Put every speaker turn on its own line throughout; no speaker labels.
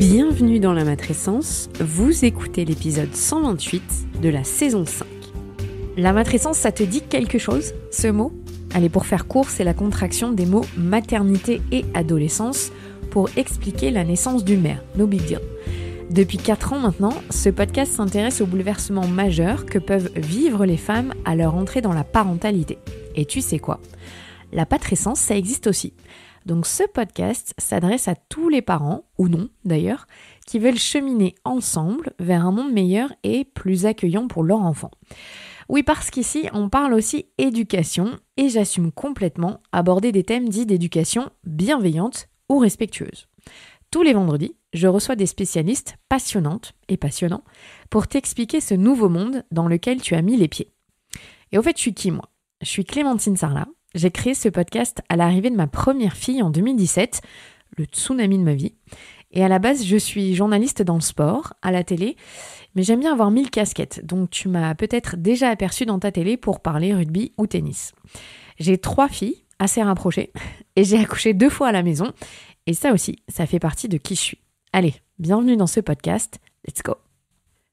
Bienvenue dans la matrescence, vous écoutez l'épisode 128 de la saison 5. La matrescence, ça te dit quelque chose, ce mot ? Allez, pour faire court, c'est la contraction des mots maternité et adolescence pour expliquer la naissance d'une mère, no big deal. Depuis 4 ans maintenant, ce podcast s'intéresse aux bouleversements majeurs que peuvent vivre les femmes à leur entrée dans la parentalité. Et tu sais quoi ? La patrescence, ça existe aussi. Donc ce podcast s'adresse à tous les parents, ou non d'ailleurs, qui veulent cheminer ensemble vers un monde meilleur et plus accueillant pour leur enfant. Oui, parce qu'ici, on parle aussi éducation, et j'assume complètement aborder des thèmes dits d'éducation bienveillante ou respectueuse. Tous les vendredis, je reçois des spécialistes passionnantes et passionnants pour t'expliquer ce nouveau monde dans lequel tu as mis les pieds. Et au fait, je suis qui moi ? Je suis Clémentine Sarlat. J'ai créé ce podcast à l'arrivée de ma première fille en 2017, le tsunami de ma vie. Et à la base, je suis journaliste dans le sport, à la télé, mais j'aime bien avoir 1000 casquettes, donc tu m'as peut-être déjà aperçue dans ta télé pour parler rugby ou tennis. J'ai 3 filles, assez rapprochées, et j'ai accouché 2 fois à la maison, et ça aussi, ça fait partie de qui je suis. Allez, bienvenue dans ce podcast, let's go.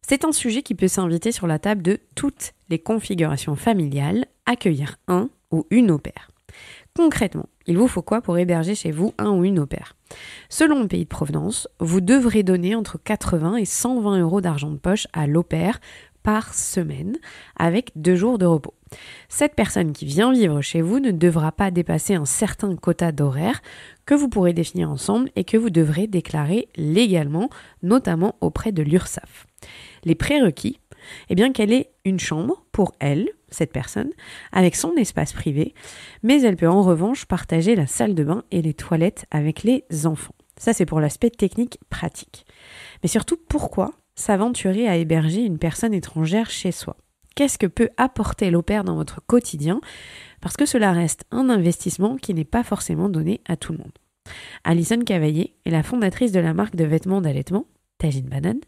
C'est un sujet qui peut s'inviter sur la table de toutes les configurations familiales, accueillir un ou une au-pair. Concrètement, il vous faut quoi pour héberger chez vous un ou une au-pair ? Selon le pays de provenance, vous devrez donner entre 80 et 120 € d'argent de poche à l'au-pair par semaine, avec 2 jours de repos. Cette personne qui vient vivre chez vous ne devra pas dépasser un certain quota d'horaire que vous pourrez définir ensemble et que vous devrez déclarer légalement, notamment auprès de l'URSSAF. Les prérequis, qu'elle ait une chambre pour elle, cette personne, avec son espace privé, mais elle peut en revanche partager la salle de bain et les toilettes avec les enfants. Ça, c'est pour l'aspect technique pratique. Mais surtout, pourquoi s'aventurer à héberger une personne étrangère chez soi ? Qu'est-ce que peut apporter l'au-pair dans votre quotidien ? Parce que cela reste un investissement qui n'est pas forcément donné à tout le monde. Alison Cavaillé est la fondatrice de la marque de vêtements d'allaitement, Tajine Banane.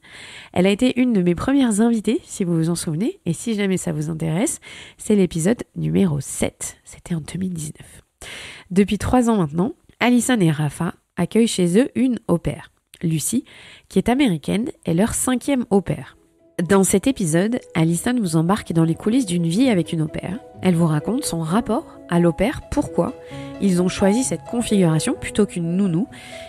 Elle a été une de mes premières invitées, si vous vous en souvenez, et si jamais ça vous intéresse, c'est l'épisode numéro 7, c'était en 2019. Depuis 3 ans maintenant, Alison et Rafa accueillent chez eux une au-pair. Lucie, qui est américaine, est leur 5e au-pair. Dans cet épisode, Alison vous embarque dans les coulisses d'une vie avec une au-pair. Elle vous raconte son rapport à l'au-pair, pourquoi ils ont choisi cette configuration plutôt qu'une nounou,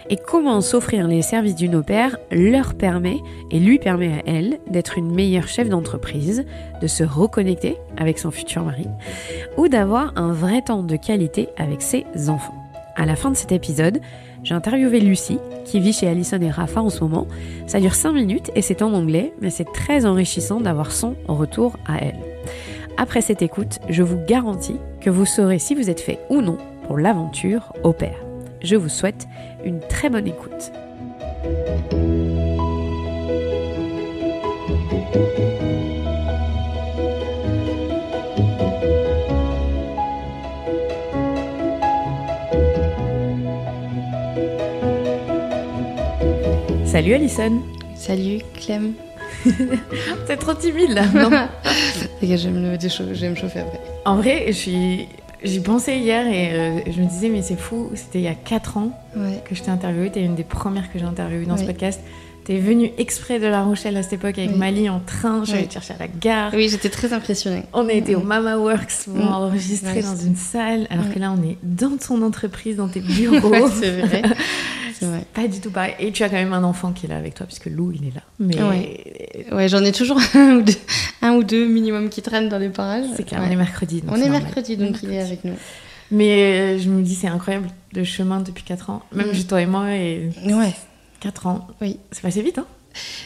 et comment s'offrir les services d'une au-pair leur permet, et lui permet à elle, d'être une meilleure chef d'entreprise, de se reconnecter avec son futur mari, ou d'avoir un vrai temps de qualité avec ses enfants. À la fin de cet épisode, j'ai interviewé Lucie, qui vit chez Alison et Rafa en ce moment. Ça dure 5 minutes et c'est en anglais, mais c'est très enrichissant d'avoir son retour à elle. Après cette écoute, je vous garantis que vous saurez si vous êtes fait ou non pour l'aventure au-pair. Je vous souhaite une très bonne écoute. Salut Alison.
Salut Clem.
T'es trop timide là, non ?
Je vais me chauffer après.
En vrai, j'y pensais hier et je me disais mais c'est fou, c'était il y a 4 ans que je t'ai interviewée, t'es une des premières que j'ai interviewées dans ce podcast. T'es venue exprès de La Rochelle à cette époque avec Mali en train, je vais te chercher à la gare.
Oui, j'étais très impressionnée.
On a été au Mama Works pour enregistrer dans une salle, alors que là on est dans ton entreprise, dans tes bureaux.
C'est vrai. C'est vrai.
Pas du tout pareil. Et tu as quand même un enfant qui est là avec toi, puisque Lou, il est là.
Mais j'en ai toujours un ou deux minimum qui traînent dans les parages.
C'est clair, on est mercredi.
Donc il est avec nous.
Mais je me dis, c'est incroyable, le chemin depuis 4 ans. Même juste toi et moi, et 4 ans.
Oui.
C'est passé vite, hein ?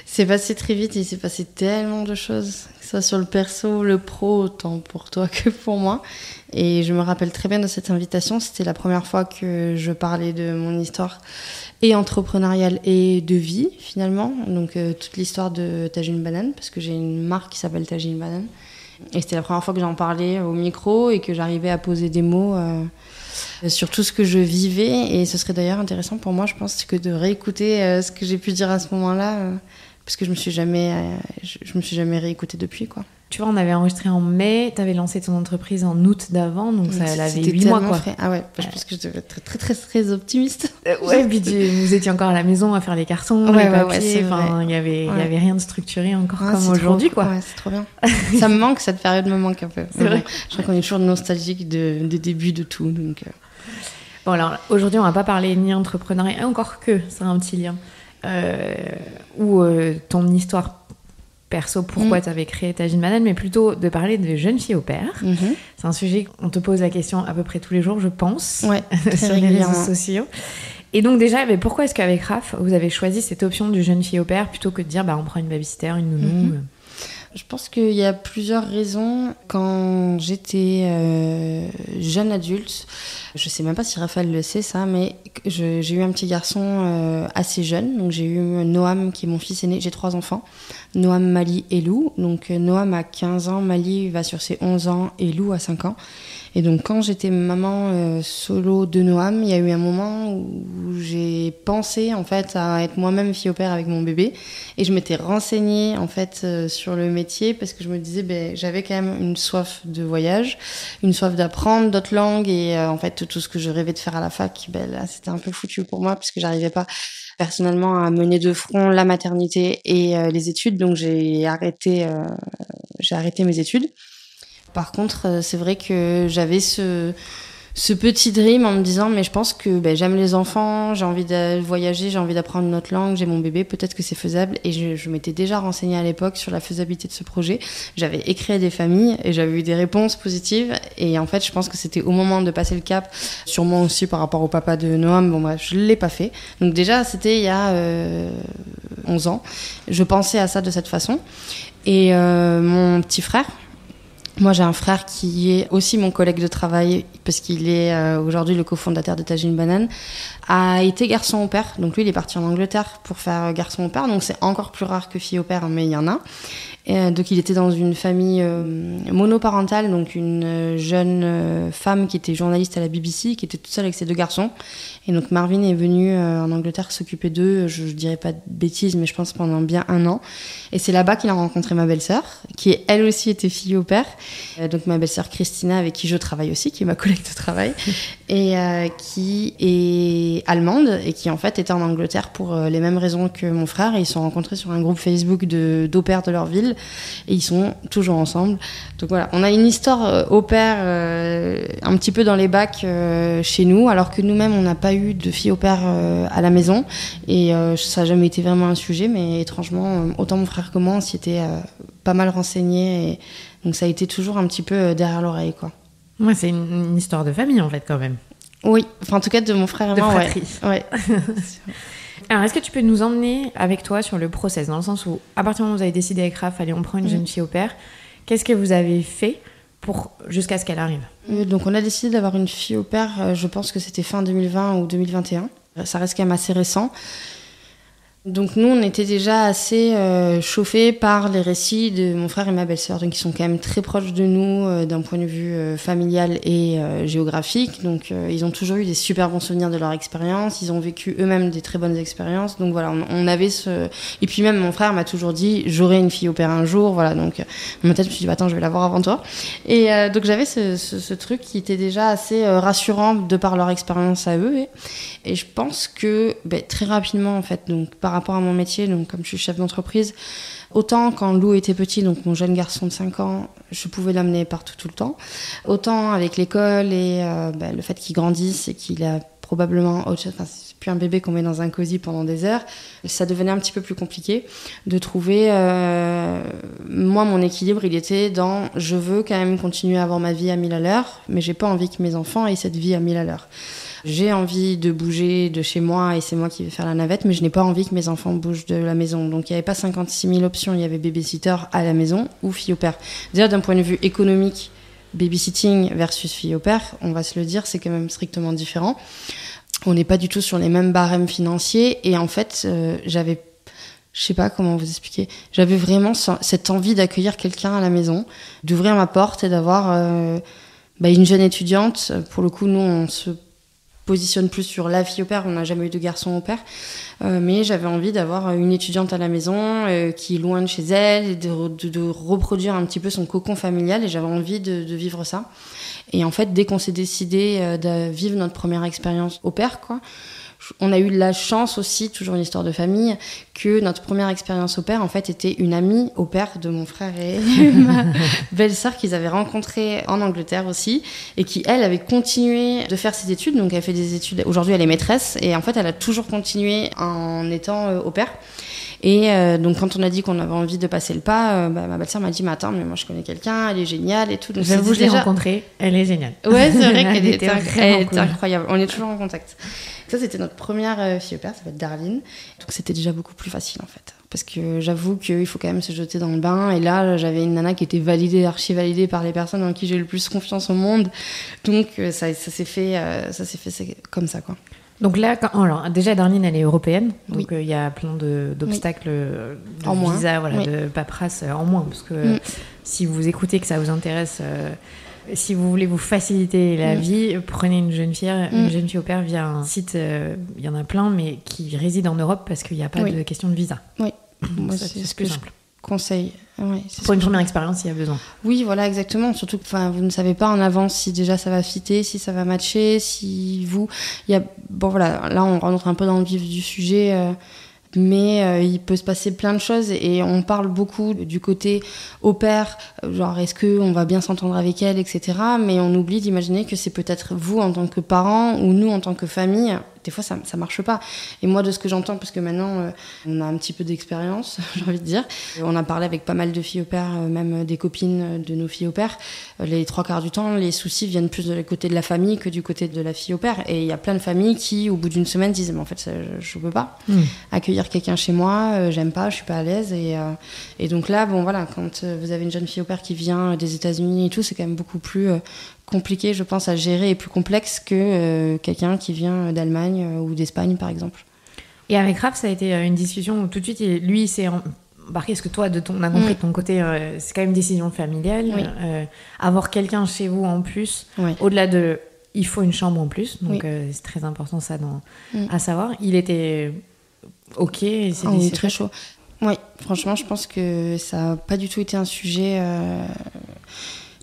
C'est passé très vite, il s'est passé tellement de choses, que ce soit sur le perso, le pro, autant pour toi que pour moi. Et je me rappelle très bien de cette invitation, c'était la première fois que je parlais de mon histoire et entrepreneuriale et de vie finalement. Donc toute l'histoire de Tajine Banane, parce que j'ai une marque qui s'appelle Tajine Banane. Et c'était la première fois que j'en parlais au micro et que j'arrivais à poser des mots sur tout ce que je vivais. Et ce serait d'ailleurs intéressant pour moi, je pense, que de réécouter ce que j'ai pu dire à ce moment-là parce que je me suis jamais réécoutée depuis, quoi.
Tu vois, on avait enregistré en mai, t'avais lancé ton entreprise en août d'avant, donc ça avait
C'était
8 mois, quoi.
frais. Ah ouais, je pense que je devais être très, très, très optimiste.
Ouais, puis vous étiez encore à la maison à faire les cartons, les papiers, enfin, il y avait rien de structuré encore comme aujourd'hui, quoi.
Ouais, c'est trop bien. Ça me manque, cette période me manque un peu.
C'est vrai.
Je crois qu'on est toujours nostalgique des débuts de tout, donc...
Bon, alors, aujourd'hui, on va pas parler ni entrepreneuriat, encore que, c'est un petit lien, ou ton histoire perso, pourquoi tu avais créé Tajine Banane, mais plutôt de parler de jeunes filles au pair. C'est un sujet qu'on te pose la question à peu près tous les jours, je pense, sur les réseaux sociaux. Et donc déjà, mais pourquoi est-ce qu'avec Raph, vous avez choisi cette option du jeune fille au pair plutôt que de dire on prend une babysitter, une nounou
Je pense qu'il y a plusieurs raisons. Quand j'étais jeune adulte, je sais même pas si Raphaël le sait ça, mais j'ai eu un petit garçon assez jeune. Donc j'ai eu Noam qui est mon fils aîné. J'ai 3 enfants, Noam, Mali et Lou. Donc Noam a 15 ans, Mali va sur ses 11 ans et Lou a 5 ans. Et donc quand j'étais maman solo de Noam, il y a eu un moment où j'ai pensé en fait à être moi-même fille au pair avec mon bébé, et je m'étais renseignée en fait sur le métier parce que je me disais j'avais quand même une soif de voyage, une soif d'apprendre d'autres langues, et en fait tout ce que je rêvais de faire à la fac, là c'était un peu foutu pour moi parce que j'arrivais pas personnellement à mener de front la maternité et les études, donc j'ai arrêté mes études. Par contre, c'est vrai que j'avais ce petit dream en me disant mais je pense que j'aime les enfants, j'ai envie de voyager, j'ai envie d'apprendre une autre langue, j'ai mon bébé, peut-être que c'est faisable. Et je m'étais déjà renseignée à l'époque sur la faisabilité de ce projet. J'avais écrit à des familles et j'avais eu des réponses positives. Et en fait, je pense que c'était au moment de passer le cap, sûrement aussi par rapport au papa de Noam. Je l'ai pas fait. Donc déjà, c'était il y a 11 ans. Je pensais à ça de cette façon. Et mon petit frère, moi, j'ai un frère qui est aussi mon collègue de travail, parce qu'il est aujourd'hui le cofondateur de Tajine Banane, a été garçon au pair. Donc lui, il est parti en Angleterre pour faire garçon au pair. Donc c'est encore plus rare que fille au pair, mais il y en a. Et donc il était dans une famille monoparentale, donc une jeune femme qui était journaliste à la BBC, qui était toute seule avec ses 2 garçons. Et donc Marvin est venu en Angleterre s'occuper d'eux, je dirais pas de bêtises, mais je pense pendant bien 1 an. Et c'est là-bas qu'il a rencontré ma belle-sœur, qui elle aussi était fille au pair. Donc ma belle-sœur Christina, avec qui je travaille aussi, qui est ma collègue de travail, et qui est allemande et qui en fait était en Angleterre pour les mêmes raisons que mon frère. Et ils se sont rencontrés sur un groupe Facebook d'au pair de leur ville, et ils sont toujours ensemble. Donc voilà, on a une histoire au pair un petit peu dans les bacs chez nous, alors que nous-mêmes on n'a pas eu de fille au pair à la maison, et ça n'a jamais été vraiment un sujet, mais étrangement autant mon frère que moi on s'y était pas mal renseigné, et donc ça a été toujours un petit peu derrière l'oreille, quoi.
Ouais, c'est une histoire de famille en fait quand même.
Oui, enfin en tout cas de mon frère et moi, ouais.
Alors, est-ce que tu peux nous emmener avec toi sur le process, dans le sens où, à partir du moment où vous avez décidé avec Raph, allez, on prend une jeune fille au pair, qu'est-ce que vous avez fait jusqu'à ce qu'elle arrive ?
Donc, on a décidé d'avoir une fille au pair, je pense que c'était fin 2020 ou 2021. Ça reste quand même assez récent. Donc nous, on était déjà assez chauffés par les récits de mon frère et ma belle-sœur, donc ils sont quand même très proches de nous d'un point de vue familial et géographique. Donc ils ont toujours eu des super bons souvenirs de leur expérience, ils ont vécu eux-mêmes des très bonnes expériences. Donc voilà, on avait ce... Et puis même mon frère m'a toujours dit « j'aurai une fille au pair un jour », voilà. Donc dans ma tête, je me suis dit « attends, je vais l'avoir avant toi ». Et donc j'avais ce truc qui était déjà assez rassurant de par leur expérience à eux. Et je pense que très rapidement, en fait, donc par rapport à mon métier, donc comme je suis chef d'entreprise, autant quand Lou était petit, donc mon jeune garçon de 5 ans, je pouvais l'amener partout tout le temps, autant avec l'école et le fait qu'il grandisse et qu'il a probablement autre chose, enfin c'est plus un bébé qu'on met dans un cosy pendant des heures, ça devenait un petit peu plus compliqué de trouver. Moi, mon équilibre, il était dans je veux quand même continuer à avoir ma vie à 1000 à l'heure, mais j'ai pas envie que mes enfants aient cette vie à 1000 à l'heure. J'ai envie de bouger de chez moi et c'est moi qui vais faire la navette, mais je n'ai pas envie que mes enfants bougent de la maison. Donc il n'y avait pas 56 000 options, il y avait babysitter à la maison ou fille au pair. D'ailleurs, d'un point de vue économique, babysitting versus fille au pair, on va se le dire, c'est quand même strictement différent. On n'est pas du tout sur les mêmes barèmes financiers, et en fait, je sais pas comment vous expliquer, j'avais vraiment cette envie d'accueillir quelqu'un à la maison, d'ouvrir ma porte et d'avoir une jeune étudiante. Pour le coup, nous, on se positionne plus sur la fille au pair, on n'a jamais eu de garçon au pair, mais j'avais envie d'avoir une étudiante à la maison qui est loin de chez elle, et de reproduire un petit peu son cocon familial, et j'avais envie de vivre ça. Et en fait, dès qu'on s'est décidé de vivre notre première expérience au pair, quoi, on a eu la chance aussi, toujours une histoire de famille, que notre première expérience au pair, en fait, était une amie au pair de mon frère et ma belle-sœur qu'ils avaient rencontrée en Angleterre aussi, et qui, elle, avait continué de faire ses études. Donc, elle fait des études. Aujourd'hui, elle est maîtresse, et en fait, elle a toujours continué en étant au pair. Et donc, quand on a dit qu'on avait envie de passer le pas, ma belle-sœur m'a dit, mais attends, mais moi, je connais quelqu'un, elle est géniale et tout. Donc,
j'avoue, je l'ai rencontrée, elle est géniale.
Ouais, c'est vrai qu'elle
était
cool. Incroyable. On est toujours en contact. Ça, c'était notre première fille au pair, ça s'appelle Darlene. Donc, c'était déjà beaucoup plus facile, en fait. Parce que j'avoue qu'il faut quand même se jeter dans le bain. Et là, j'avais une nana qui était validée, archi-validée par les personnes en qui j'ai le plus confiance au monde. Donc, ça s'est fait comme ça, quoi.
Donc là, alors, déjà, Darlene, elle est européenne. Donc, il y a plein d'obstacles de visa, de paperasse en moins. Parce que si vous écoutez, que ça vous intéresse... si vous voulez vous faciliter la vie, prenez une jeune fille au pair via un site, il y en a plein, mais qui réside en Europe parce qu'il n'y a pas de question de visa.
Oui, moi,
c'est ce plus simple.
Conseil. Ouais,
pour une première expérience, il y a besoin.
Oui, voilà, exactement. Surtout que vous ne savez pas en avance si déjà ça va fitter, si ça va matcher, si vous... Bon, voilà, là, on rentre un peu dans le vif du sujet... mais il peut se passer plein de choses et on parle beaucoup du côté au pair, genre est-ce qu'on va bien s'entendre avec elle, etc. Mais on oublie d'imaginer que c'est peut-être vous en tant que parents ou nous en tant que famille. Des fois, ça marche pas. Et moi, de ce que j'entends, parce que maintenant, on a un petit peu d'expérience, j'ai envie de dire. On a parlé avec pas mal de filles au pair, même des copines de nos filles au pair. Les 3/4 du temps, les soucis viennent plus du côté de la famille que du côté de la fille au pair. Et il y a plein de familles qui, au bout d'une semaine, disent mais en fait, je peux pas accueillir quelqu'un chez moi, j'aime pas, je suis pas à l'aise. Et donc là, bon voilà, quand vous avez une jeune fille au pair qui vient des États-Unis et tout, c'est quand même beaucoup plus compliqué, je pense, à gérer et plus complexe que quelqu'un qui vient d'Allemagne ou d'Espagne, par exemple.
Et avec Raph, ça a été une discussion où tout de suite, lui, il s'est embarqué. Est-ce que toi, on a compris de ton côté, c'est quand même une décision familiale. Oui. Avoir quelqu'un chez vous en plus, au-delà de... Il faut une chambre en plus, donc c'est très important ça à savoir. Il était OK et c'est
très chaud. Oui, franchement, je pense que ça n'a pas du tout été un sujet...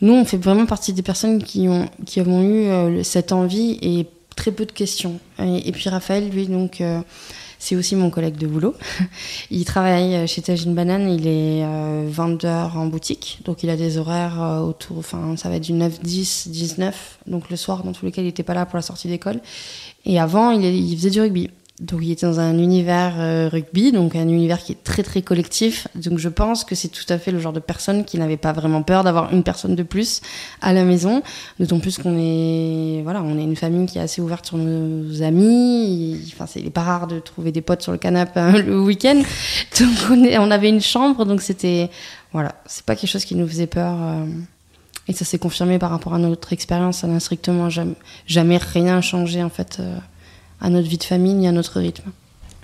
Nous, on fait vraiment partie des personnes qui avons eu cette envie et très peu de questions. Et puis Raphaël, lui, donc, c'est aussi mon collègue de boulot. Il travaille chez Tagine Banane, il est vendeur en boutique. Donc, il a des horaires ça va être du 9, 10, 19. Donc, le soir, dans tous les cas, il n'était pas là pour la sortie d'école. Et avant, il faisait du rugby. Donc il était dans un univers rugby, donc un univers qui est très très collectif. Donc je pense que c'est tout à fait le genre de personne qui n'avait pas vraiment peur d'avoir une personne de plus à la maison. D'autant plus qu'on est une famille qui est assez ouverte sur nos amis. Il n'est pas rare de trouver des potes sur le canapé le week-end. Donc on avait une chambre, donc c'était c'est pas quelque chose qui nous faisait peur. Et ça s'est confirmé par rapport à notre expérience. Ça n'a strictement jamais rien changé en fait. À notre vie de famille ni à notre rythme.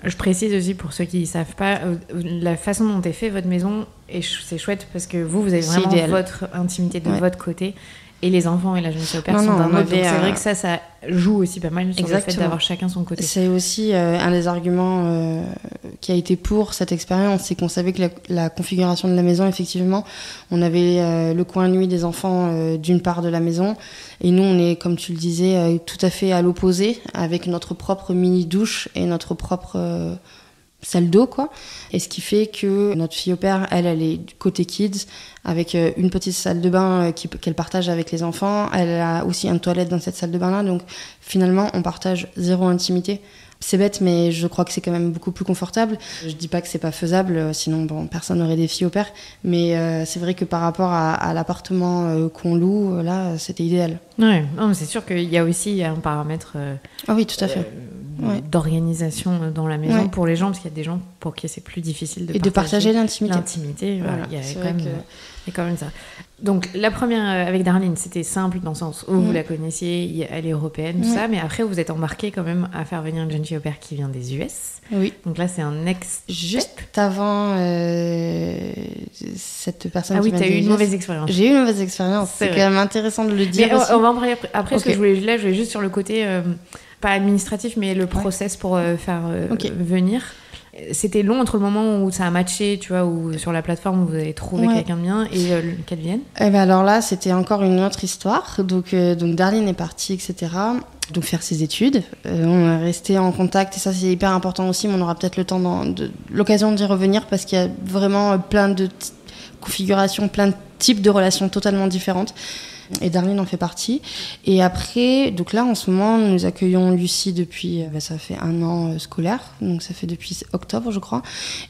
Je précise aussi pour ceux qui ne savent pas, la façon dont est fait votre maison, et c'est chouette parce que vous avez vraiment votre intimité de votre côté et les enfants et la jeune fille au pair sont d'un autre. Donc c'est vrai que ça joue aussi pas mal sur le fait d'avoir chacun son côté.
C'est aussi un des arguments qui a été pour cette expérience, c'est qu'on savait que la configuration de la maison, effectivement, on avait le coin nuit des enfants d'une part de la maison, et nous on est, comme tu le disais, tout à fait à l'opposé, avec notre propre mini-douche et notre propre... salle d'eau, quoi. Et ce qui fait que notre fille au pair, elle est du côté kids, avec une petite salle de bain qu'elle partage avec les enfants. Elle a aussi une toilette dans cette salle de bain-là. Donc, finalement, on partage zéro intimité. C'est bête, mais je crois que c'est quand même beaucoup plus confortable. Je dis pas que c'est pas faisable, sinon personne n'aurait des filles au pair. Mais c'est vrai que par rapport à l'appartement qu'on loue, là, c'était idéal.
Ouais, non, mais c'est sûr qu'il y a aussi un paramètre
oui, tout à fait.
D'organisation dans la maison pour les gens, parce qu'il y a des gens pour qui c'est plus difficile de
partager l'intimité.
Voilà, il y a quand même ça. Donc la première avec Darlene, c'était simple dans le sens où vous la connaissiez, elle est européenne, tout ça, mais après vous êtes embarqué quand même à faire venir une jeune fille au pair qui vient des US.
Oui.
Donc là c'est un
juste avant cette personne.
Ah oui, t'as eu une mauvaise expérience.
J'ai eu une mauvaise expérience. C'est quand même intéressant de le dire.
Mais on va en parler après parce que je voulais juste sur le côté. pas administratif, mais le process pour faire venir. C'était long entre le moment où ça a matché, tu vois, ou sur la plateforme où vous avez trouvé quelqu'un de bien et qu'elle vienne.
Eh ben alors là, c'était encore une autre histoire. Donc Darline est partie, etc. Donc faire ses études. On est resté en contact et ça c'est hyper important aussi. Mais on aura peut-être l'occasion d'y revenir parce qu'il y a vraiment plein de configurations, plein de types de relations totalement différentes. Et Darline en fait partie. Et après, donc là en ce moment, nous accueillons Lucie depuis, ça fait 1 an scolaire, donc ça fait depuis octobre je crois.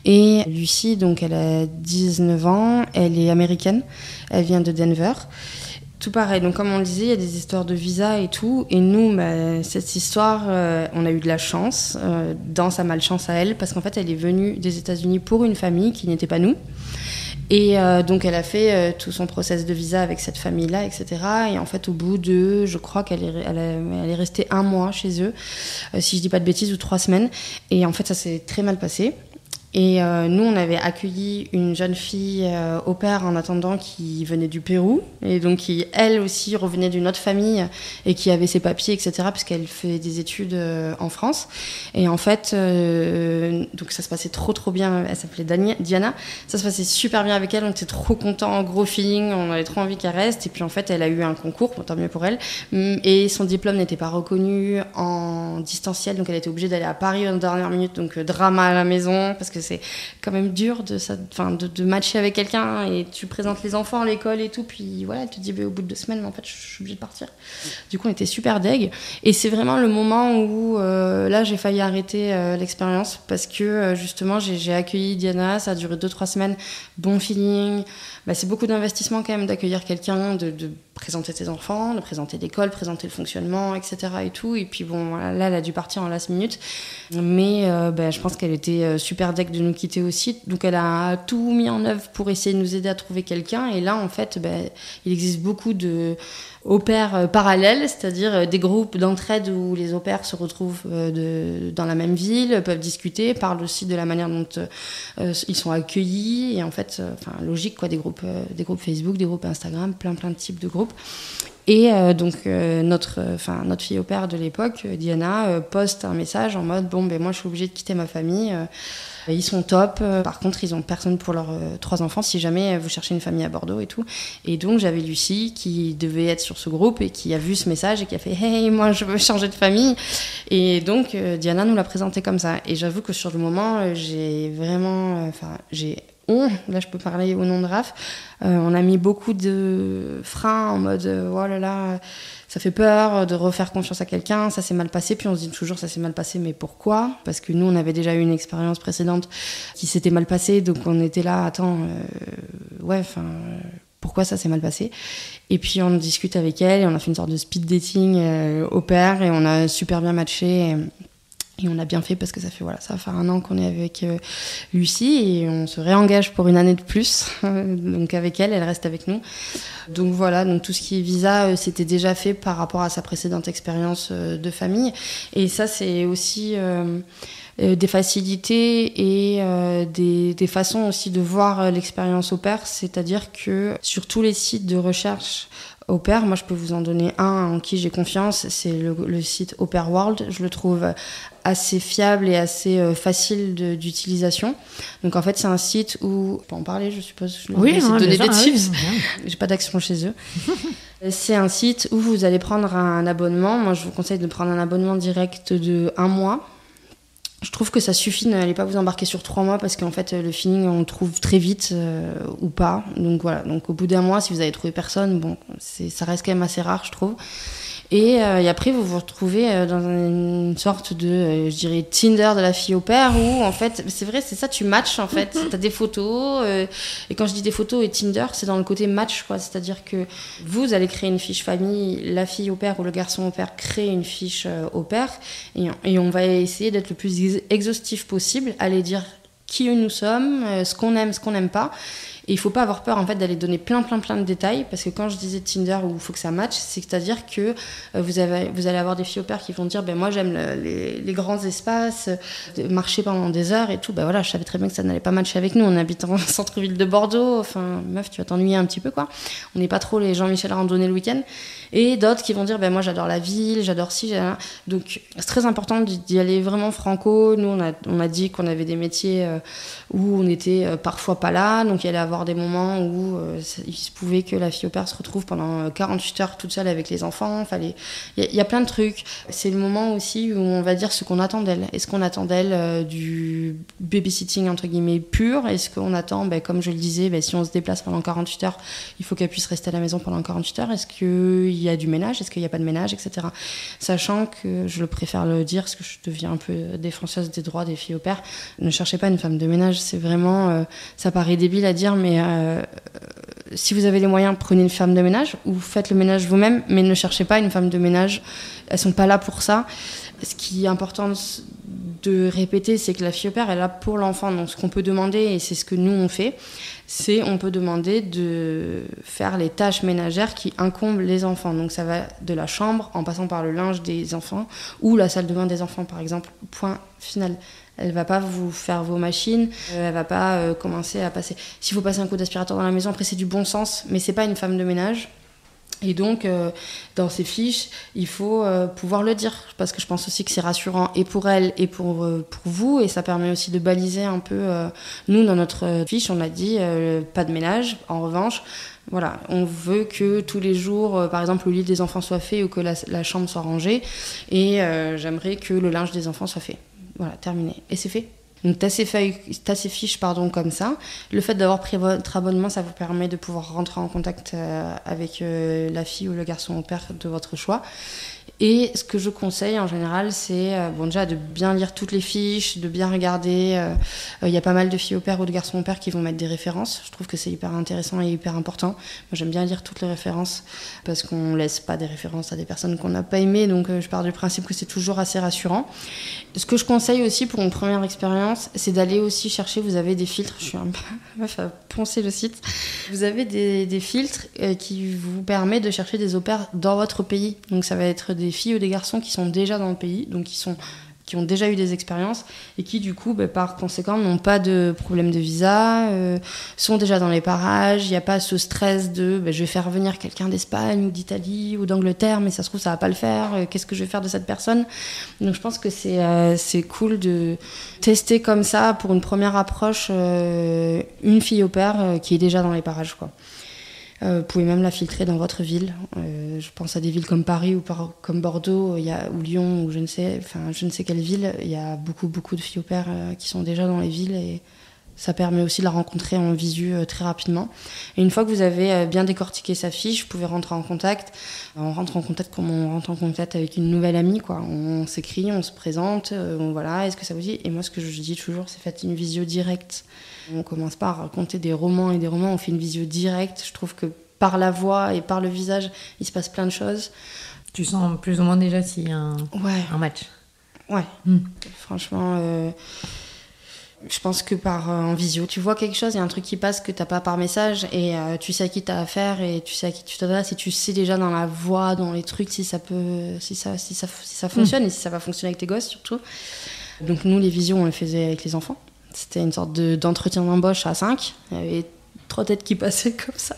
Et Lucie, donc elle a 19 ans, elle est américaine, elle vient de Denver. Tout pareil, donc comme on le disait, il y a des histoires de visa et tout. Et nous, cette histoire, on a eu de la chance, dans sa malchance à elle, parce qu'en fait elle est venue des États-Unis pour une famille qui n'était pas nous. Et donc elle a fait tout son process de visa avec cette famille-là, etc. Et en fait, au bout de, je crois qu'elle est restée 1 mois chez eux, si je dis pas de bêtises, ou 3 semaines. Et en fait, ça s'est très mal passé. Et nous, on avait accueilli une jeune fille au pair en attendant qui venait du Pérou et donc qui, elle aussi, revenait d'une autre famille et qui avait ses papiers, etc. puisqu'elle fait des études en France. Et en fait, donc ça se passait trop bien. Elle s'appelait Diana. Ça se passait super bien avec elle. On était trop contents, gros feeling. On avait trop envie qu'elle reste. Et puis en fait, elle a eu un concours, tant mieux pour elle. Et son diplôme n'était pas reconnu en distanciel, donc elle était obligée d'aller à Paris en dernière minute. Donc drama à la maison parce que c'est quand même dur de matcher avec quelqu'un et tu présentes les enfants à l'école et tout, puis voilà, elle te dit au bout de 2 semaines, mais en fait je suis obligée de partir. Du coup on était super deg et c'est vraiment le moment où là j'ai failli arrêter l'expérience parce que justement j'ai accueilli Diana, ça a duré 2-3 semaines, bon feeling. C'est beaucoup d'investissement quand même d'accueillir quelqu'un, de présenter tes enfants, de présenter l'école, présenter le fonctionnement, etc. et tout. Et puis bon, là, elle a dû partir en last minute. Mais je pense qu'elle était super deg de nous quitter aussi. Donc elle a tout mis en œuvre pour essayer de nous aider à trouver quelqu'un. Et là, en fait, il existe beaucoup de au-pairs parallèles, c'est-à-dire des groupes d'entraide où les au-pairs se retrouvent dans la même ville, peuvent discuter, parlent aussi de la manière dont ils sont accueillis. Et en fait, logique, quoi, des groupes Facebook, des groupes Instagram, plein de types de groupes. Et donc notre fille au pair de l'époque, Diana, poste un message en mode moi je suis obligée de quitter ma famille. Ils sont top. Par contre, ils ont personne pour leurs 3 enfants si jamais vous cherchez une famille à Bordeaux et tout. Et donc j'avais Lucie qui devait être sur ce groupe et qui a vu ce message et qui a fait hey, moi je veux changer de famille. Et donc Diana nous l'a présenté comme ça. Et j'avoue que sur le moment, j'ai vraiment, là je peux parler au nom de Raph, on a mis beaucoup de freins en mode oh là là, ça fait peur de refaire confiance à quelqu'un, ça s'est mal passé, puis on se dit toujours ça s'est mal passé, mais pourquoi ? Parce que nous on avait déjà eu une expérience précédente qui s'était mal passée, donc on était là, pourquoi ça s'est mal passé ? Et puis on discute avec elle et on a fait une sorte de speed dating au pair et on a super bien matché. Et on a bien fait parce que ça va faire 1 an qu'on est avec Lucie et on se réengage pour 1 année de plus. Donc avec elle reste avec nous. Donc voilà, donc tout ce qui est visa, c'était déjà fait par rapport à sa précédente expérience de famille. Et ça, c'est aussi des facilités et des façons aussi de voir l'expérience au pair. C'est-à-dire que sur tous les sites de recherche au pair, moi je peux vous en donner un en qui j'ai confiance, c'est le site Au Pair World. Je le trouve assez fiable et assez facile d'utilisation. Donc en fait c'est un site où, on peut en parler je suppose,
oui,
donner des tips. J'ai pas d'action chez eux. C'est un site où vous allez prendre un abonnement. Moi je vous conseille de prendre un abonnement direct de 1 mois. Je trouve que ça suffit, n'allez pas vous embarquer sur 3 mois parce qu'en fait le feeling on le trouve très vite ou pas. Donc voilà, donc au bout d'1 mois si vous avez trouvé personne, ça reste quand même assez rare je trouve. Et après vous vous retrouvez dans une sorte de, je dirais, Tinder de la fille au pair où en fait, c'est vrai, c'est ça, tu matches en fait. T'as des photos et quand je dis des photos et Tinder, c'est dans le côté match quoi. C'est-à-dire que vous allez créer une fiche famille, la fille au pair ou le garçon au pair crée une fiche au pair et on va essayer d'être le plus exhaustif possible, aller dire qui nous sommes, ce qu'on aime, ce qu'on n'aime pas. Et il faut pas avoir peur en fait d'aller donner plein de détails, parce que quand je disais Tinder où il faut que ça matche, c'est-à-dire que vous allez avoir des filles au pair qui vont dire moi j'aime les grands espaces, marcher pendant des heures et tout. Voilà, je savais très bien que ça n'allait pas matcher avec nous. On habite en centre-ville de Bordeaux, enfin meuf, tu vas t'ennuyer un petit peu quoi. On n'est pas trop les Jean-Michel randonnée le week-end. Et d'autres qui vont dire moi j'adore la ville, j'adore ci, j'adore... Donc c'est très important d'y aller vraiment franco. Nous on a dit qu'on avait des métiers où on était parfois pas là, donc il allait avoir des moments où il se pouvait que la fille au pair se retrouve pendant 48 heures toute seule avec les enfants. Il y a plein de trucs. C'est le moment aussi où on va dire ce qu'on attend d'elle. Est-ce qu'on attend d'elle du babysitting entre guillemets pur? Est-ce qu'on attend, comme je le disais, si on se déplace pendant 48 heures, il faut qu'elle puisse rester à la maison pendant 48 heures? Est-ce qu'il y a du ménage? Est-ce qu'il n'y a pas de ménage, etc. Sachant que je préfère le dire, parce que je deviens un peu défenseuse des droits des filles au pair. Ne cherchez pas une femme de ménage. C'est vraiment... ça paraît débile à dire, mais si vous avez les moyens, prenez une femme de ménage ou faites le ménage vous-même, mais ne cherchez pas une femme de ménage. Elles sont pas là pour ça. Ce qui est important de répéter, c'est que la fille au pair est là pour l'enfant. Donc ce qu'on peut demander, et c'est ce que nous on fait, c'est on peut demander de faire les tâches ménagères qui incombent les enfants. Donc ça va de la chambre en passant par le linge des enfants ou la salle de bain des enfants par exemple. Point final. Elle va pas vous faire vos machines, elle va pas commencer à passer... S'il faut passer un coup d'aspirateur dans la maison, après c'est du bon sens, mais c'est pas une femme de ménage. Et donc, dans ces fiches, il faut pouvoir le dire, parce que je pense aussi que c'est rassurant et pour elle et pour vous, et ça permet aussi de baliser un peu... Nous, dans notre fiche, on a dit pas de ménage. En revanche, voilà, on veut que tous les jours, par exemple, le lit des enfants soit fait ou que la chambre soit rangée, et j'aimerais que le linge des enfants soit fait. Voilà, terminé. Et c'est fait. Donc t'as ces fiches comme ça. Le fait d'avoir pris votre abonnement, ça vous permet de pouvoir rentrer en contact avec la fille ou le garçon au pair de votre choix. Et ce que je conseille en général, c'est déjà de bien lire toutes les fiches, de bien regarder. Il y a pas mal de filles au pair ou de garçons au pair qui vont mettre des références. Je trouve que c'est hyper intéressant et hyper important. Moi, j'aime bien lire toutes les références parce qu'on laisse pas des références à des personnes qu'on n'a pas aimées. Donc, je pars du principe que c'est toujours assez rassurant. Ce que je conseille aussi pour une première expérience, c'est d'aller aussi chercher. Vous avez des filtres. Je suis un peu meuf à poncer le site. Vous avez des filtres qui vous permettent de chercher des au pairs dans votre pays. Donc, ça va être des filles ou des garçons qui sont déjà dans le pays, donc qui ont déjà eu des expériences et qui du coup par conséquent n'ont pas de problème de visa, sont déjà dans les parages. Il n'y a pas ce stress de je vais faire venir quelqu'un d'Espagne ou d'Italie ou d'Angleterre, mais ça se trouve ça va pas le faire, qu'est-ce que je vais faire de cette personne? Donc je pense que c'est cool de tester comme ça pour une première approche une fille au pair qui est déjà dans les parages quoi. Vous pouvez même la filtrer dans votre ville. Je pense à des villes comme Paris ou comme Bordeaux, ou Lyon, ou je ne sais quelle ville. Il y a beaucoup de filles au pair qui sont déjà dans les villes et ça permet aussi de la rencontrer en visu très rapidement. Et une fois que vous avez bien décortiqué sa fiche, vous pouvez rentrer en contact. On rentre en contact comme on rentre en contact avec une nouvelle amie, quoi. On s'écrit, on se présente, voilà, est-ce que ça vous dit? Et moi, ce que je dis toujours, c'est faites une visio directe. On commence pas à raconter des romans et des romans, on fait une visio directe. Je trouve que par la voix et par le visage, il se passe plein de choses.
Tu sens plus ou moins déjà s'il y a un match.
Ouais. Franchement, je pense que en visio, tu vois quelque chose, il y a un truc qui passe que t'as pas par message et tu sais à qui t'as affaire et tu sais à qui tu t'adresses et tu sais déjà dans la voix, dans les trucs, si ça fonctionne et si ça va fonctionner avec tes gosses surtout. Donc nous, les visios, on les faisait avec les enfants. C'était une sorte d'entretien d'embauche à 5. Il y avait 3 têtes qui passaient comme ça.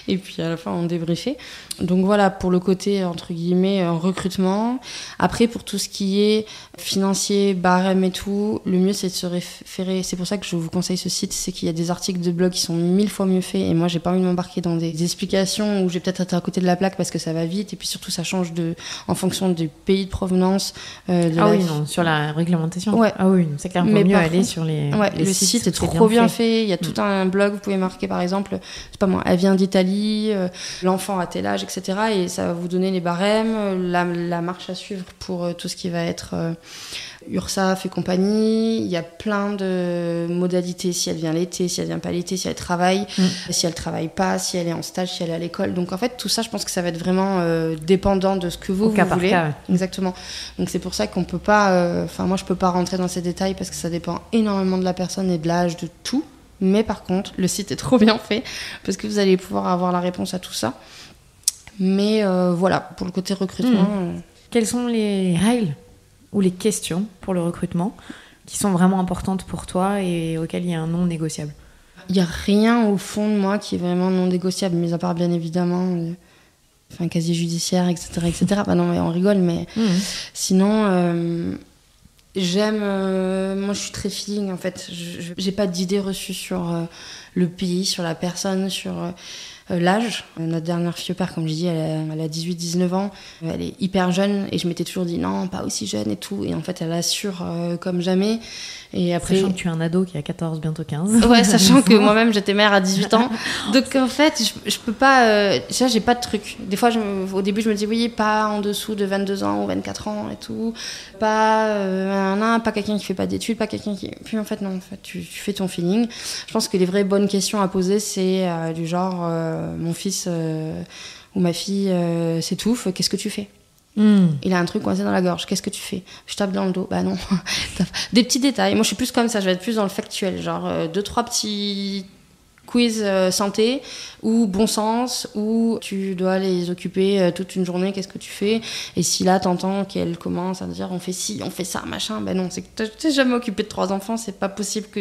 Et puis à la fin, on débriefait. Donc voilà, pour le côté, entre guillemets, recrutement. Après, pour tout ce qui est financier, barème et tout, le mieux, c'est de se référer. C'est pour ça que je vous conseille ce site, c'est qu'il y a des articles de blog qui sont 1000 fois mieux faits. Et moi, j'ai pas envie de m'embarquer dans des explications où j'ai peut-être été à côté de la plaque parce que ça va vite. Et puis surtout, ça change en fonction du pays de provenance.
Sur la réglementation.
Ouais.
Ah oui, c'est clair, il vaut mieux aller sur les
le
sites.
site est trop bien fait. Il y a tout un blog, vous pouvez marquer par exemple, c'est pas moi, elle vient d'Italie, l'enfant a tel âge, etc. Et ça va vous donner les barèmes, la marche à suivre pour tout ce qui va être URSSAF et compagnie. Il y a plein de modalités, si elle vient l'été, si elle vient pas l'été, si elle travaille, si elle travaille pas, si elle est en stage, si elle est à l'école. Donc en fait, tout ça, je pense que ça va être vraiment dépendant de ce que vous voulez. Cas. Exactement. Donc c'est pour ça qu'on peut pas... moi, je peux pas rentrer dans ces détails parce que ça dépend énormément de la personne et de l'âge, de tout. Mais par contre, le site est trop bien fait parce que vous allez pouvoir avoir la réponse à tout ça. Mais voilà, pour le côté recrutement...
Quelles sont les règles ou les questions pour le recrutement qui sont vraiment importantes pour toi et auxquelles il y a un non négociable?
Il n'y a rien au fond de moi qui est vraiment non négociable, mis à part bien évidemment un casier judiciaire, etc. etc. Bah non, mais on rigole, mais sinon, j'aime... moi, je suis très feeling, en fait. J'ai pas d'idée reçue sur le pays, sur la personne, sur... l'âge. Notre dernière fille au père, comme je dis, elle a 18-19 ans. Elle est hyper jeune et je m'étais toujours dit non, pas aussi jeune et tout. Et en fait, elle assure comme jamais. Et après...
Sachant que tu es un ado qui a 14, bientôt 15.
Ouais, sachant que moi-même, j'étais mère à 18 ans. Donc, en fait, je peux pas... déjà, j'ai pas de truc. Des fois, au début, je me dis oui, pas en dessous de 22 ans ou 24 ans et tout. Pas quelqu'un qui fait pas d'études, pas quelqu'un qui... Puis en fait, non, en fait, tu fais ton feeling. Je pense que les vraies bonnes questions à poser, c'est du genre... mon fils ou ma fille s'étouffe, qu'est-ce que tu fais ? Il a un truc coincé dans la gorge, qu'est-ce que tu fais ? Je tape dans le dos, bah non. Des petits détails, moi je suis plus comme ça, je vais être plus dans le factuel, genre 2-3 petits quiz santé ou bon sens, où tu dois les occuper toute une journée, qu'est-ce que tu fais ? Et si là t'entends qu'elle commence à dire on fait ci, on fait ça, machin, ben non, c'est que t'es jamais occupé de 3 enfants, c'est pas possible que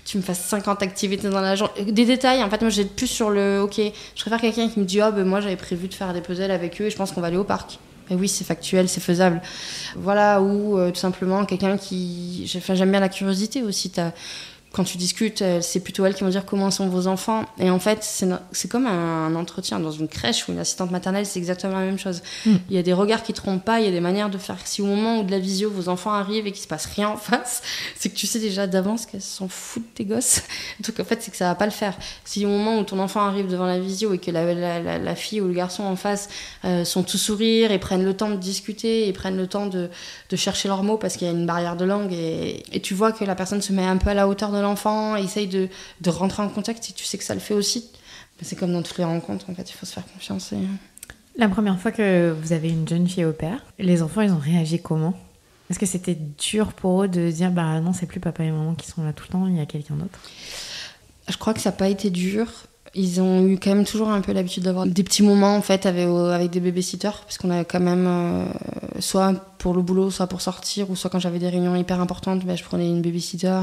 tu me fasses 50 activités dans la journée. Des détails, en fait, moi j'ai plus sur le ok, je préfère quelqu'un qui me dit oh ben moi j'avais prévu de faire des puzzles avec eux et je pense qu'on va aller au parc. Et oui, c'est factuel, c'est faisable. Voilà, ou tout simplement quelqu'un qui... j'aime bien la curiosité aussi. Quand tu discutes, c'est plutôt elles qui vont dire comment sont vos enfants. Et en fait, c'est comme un entretien dans une crèche ou une assistante maternelle, c'est exactement la même chose. Il y a des regards qui ne trompent pas, il y a des manières de faire. Si au moment où de la visio, vos enfants arrivent et qu'il ne se passe rien en face, c'est que tu sais déjà d'avance qu'elles s'en foutent de tes gosses. Donc en fait, c'est que ça ne va pas le faire. Si au moment où ton enfant arrive devant la visio et que la fille ou le garçon en face sont tout sourire et prennent le temps de discuter et prennent le temps de chercher leurs mots parce qu'il y a une barrière de langue et tu vois que la personne se met un peu à la hauteur de l'enfant, essaye de rentrer en contact et tu sais que ça le fait aussi. Mais c'est comme dans toutes les rencontres, en fait, il faut se faire confiance.
La première fois que vous avez une jeune fille au père, les enfants, ils ont réagi comment ? Est-ce que c'était dur pour eux de dire bah non, c'est plus papa et maman qui sont là tout le temps, il y a quelqu'un d'autre ?
Je crois que ça n'a pas été dur. Ils ont eu quand même toujours un peu l'habitude d'avoir des petits moments en fait avec des babysitters parce qu'on a quand même soit pour le boulot, soit pour sortir ou soit quand j'avais des réunions hyper importantes, je prenais une babysitter.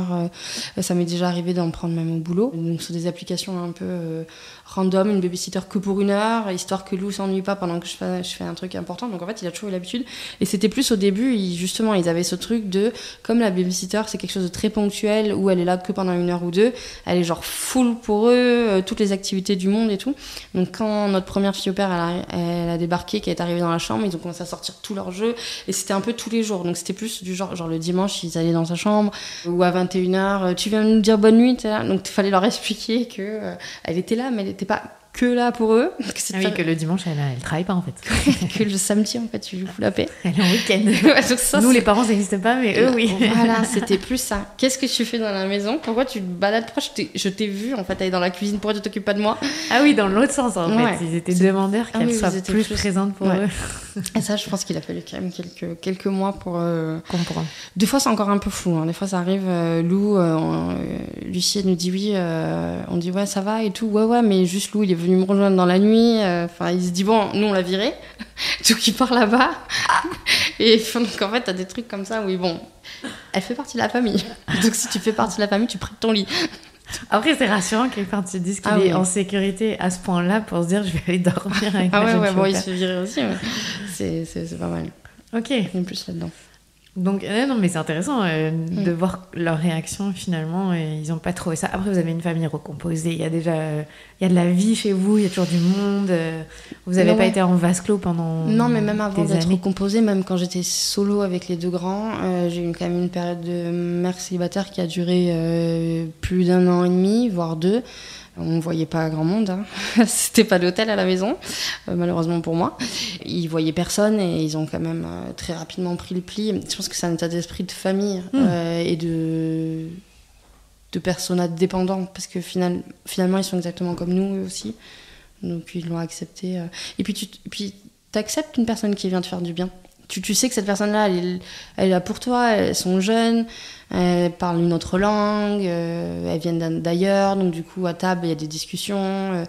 Ça m'est déjà arrivé d'en prendre même au boulot. Donc sur des applications un peu random, une babysitter que pour 1 heure, histoire que Lou s'ennuie pas pendant que je fais un truc important. Donc en fait, il a toujours eu l'habitude. Et c'était plus au début, justement, ils avaient ce truc de, comme la babysitter, c'est quelque chose de très ponctuel, où elle est là que pendant 1 heure ou 2, elle est genre full pour eux, toutes les activités du monde et tout. Donc quand notre première fille au père, elle a débarqué, qu'elle est arrivée dans la chambre, ils ont commencé à sortir tous leurs jeux. Et c'était un peu tous les jours. Donc c'était plus du genre le dimanche, ils allaient dans sa chambre, ou à 21h, tu viens nous dire bonne nuit, t'es là. Donc il fallait leur expliquer que elle était là, mais elle n'était pas que là pour eux.
Que le dimanche, elle travaille pas en fait.
Que le samedi, en fait, tu lui fous la paix.
Elle est en week-end.
Ouais, donc ça,
nous, les parents, ça n'existe pas, mais eux, oui.
Voilà, c'était plus ça. Qu'est-ce que tu fais dans la maison ? Pourquoi tu te balades ? Pourquoi je t'ai vu, en fait, aller dans la cuisine ? Pourquoi tu t'occupes pas de moi ?
Ah oui, dans l'autre sens, en fait. Ils étaient demandeurs qu'elle soit plus présente pour eux.
Et ça, je pense qu'il a fallu quand même quelques mois pour
comprendre.
Des fois, c'est encore un peu flou. Hein. Des fois, ça arrive, Lou, Lucie, elle nous dit oui, on dit ouais, ça va et tout. Ouais, mais juste Lou, il est venu me rejoindre dans la nuit. Il se dit bon, nous, on l'a viré. Donc, il part là-bas. Et donc, en fait, t'as des trucs comme ça où, bon, elle fait partie de la famille. Donc, si tu fais partie de la famille, tu prêtes ton lit.
Après, c'est rassurant quelque part, tu te dises qu'il est en sécurité à ce point-là pour se dire je vais aller dormir avec ma jeune fille.
Bon, il se fait virer aussi, mais c'est pas mal.
Ok.
Il y a plus là-dedans.
Donc, non, mais c'est intéressant de voir leur réaction finalement. Et ils n'ont pas trouvé ça. Après, vous avez une famille recomposée. Il y a de la vie chez vous, il y a toujours du monde. Vous n'avez pas été en vase clos pendant
Non, mais même avant d'être
années.
recomposée, même quand j'étais solo avec les 2 grands, j'ai eu quand même une période de mère célibataire qui a duré plus d'1 an et demi, voire 2. On ne voyait pas grand monde, hein. C'était pas d'hôtel à la maison, malheureusement pour moi. Ils voyaient personne et ils ont quand même très rapidement pris le pli. Je pense que c'est un état d'esprit de famille et de persona dépendants, parce que finalement ils sont exactement comme nous eux aussi. Donc ils l'ont accepté. Et puis t'acceptes une personne qui vient te faire du bien. Tu sais que cette personne-là, elle est là pour toi, elles sont jeunes, elles parlent une autre langue, elles viennent d'ailleurs, donc du coup à table il y a des discussions.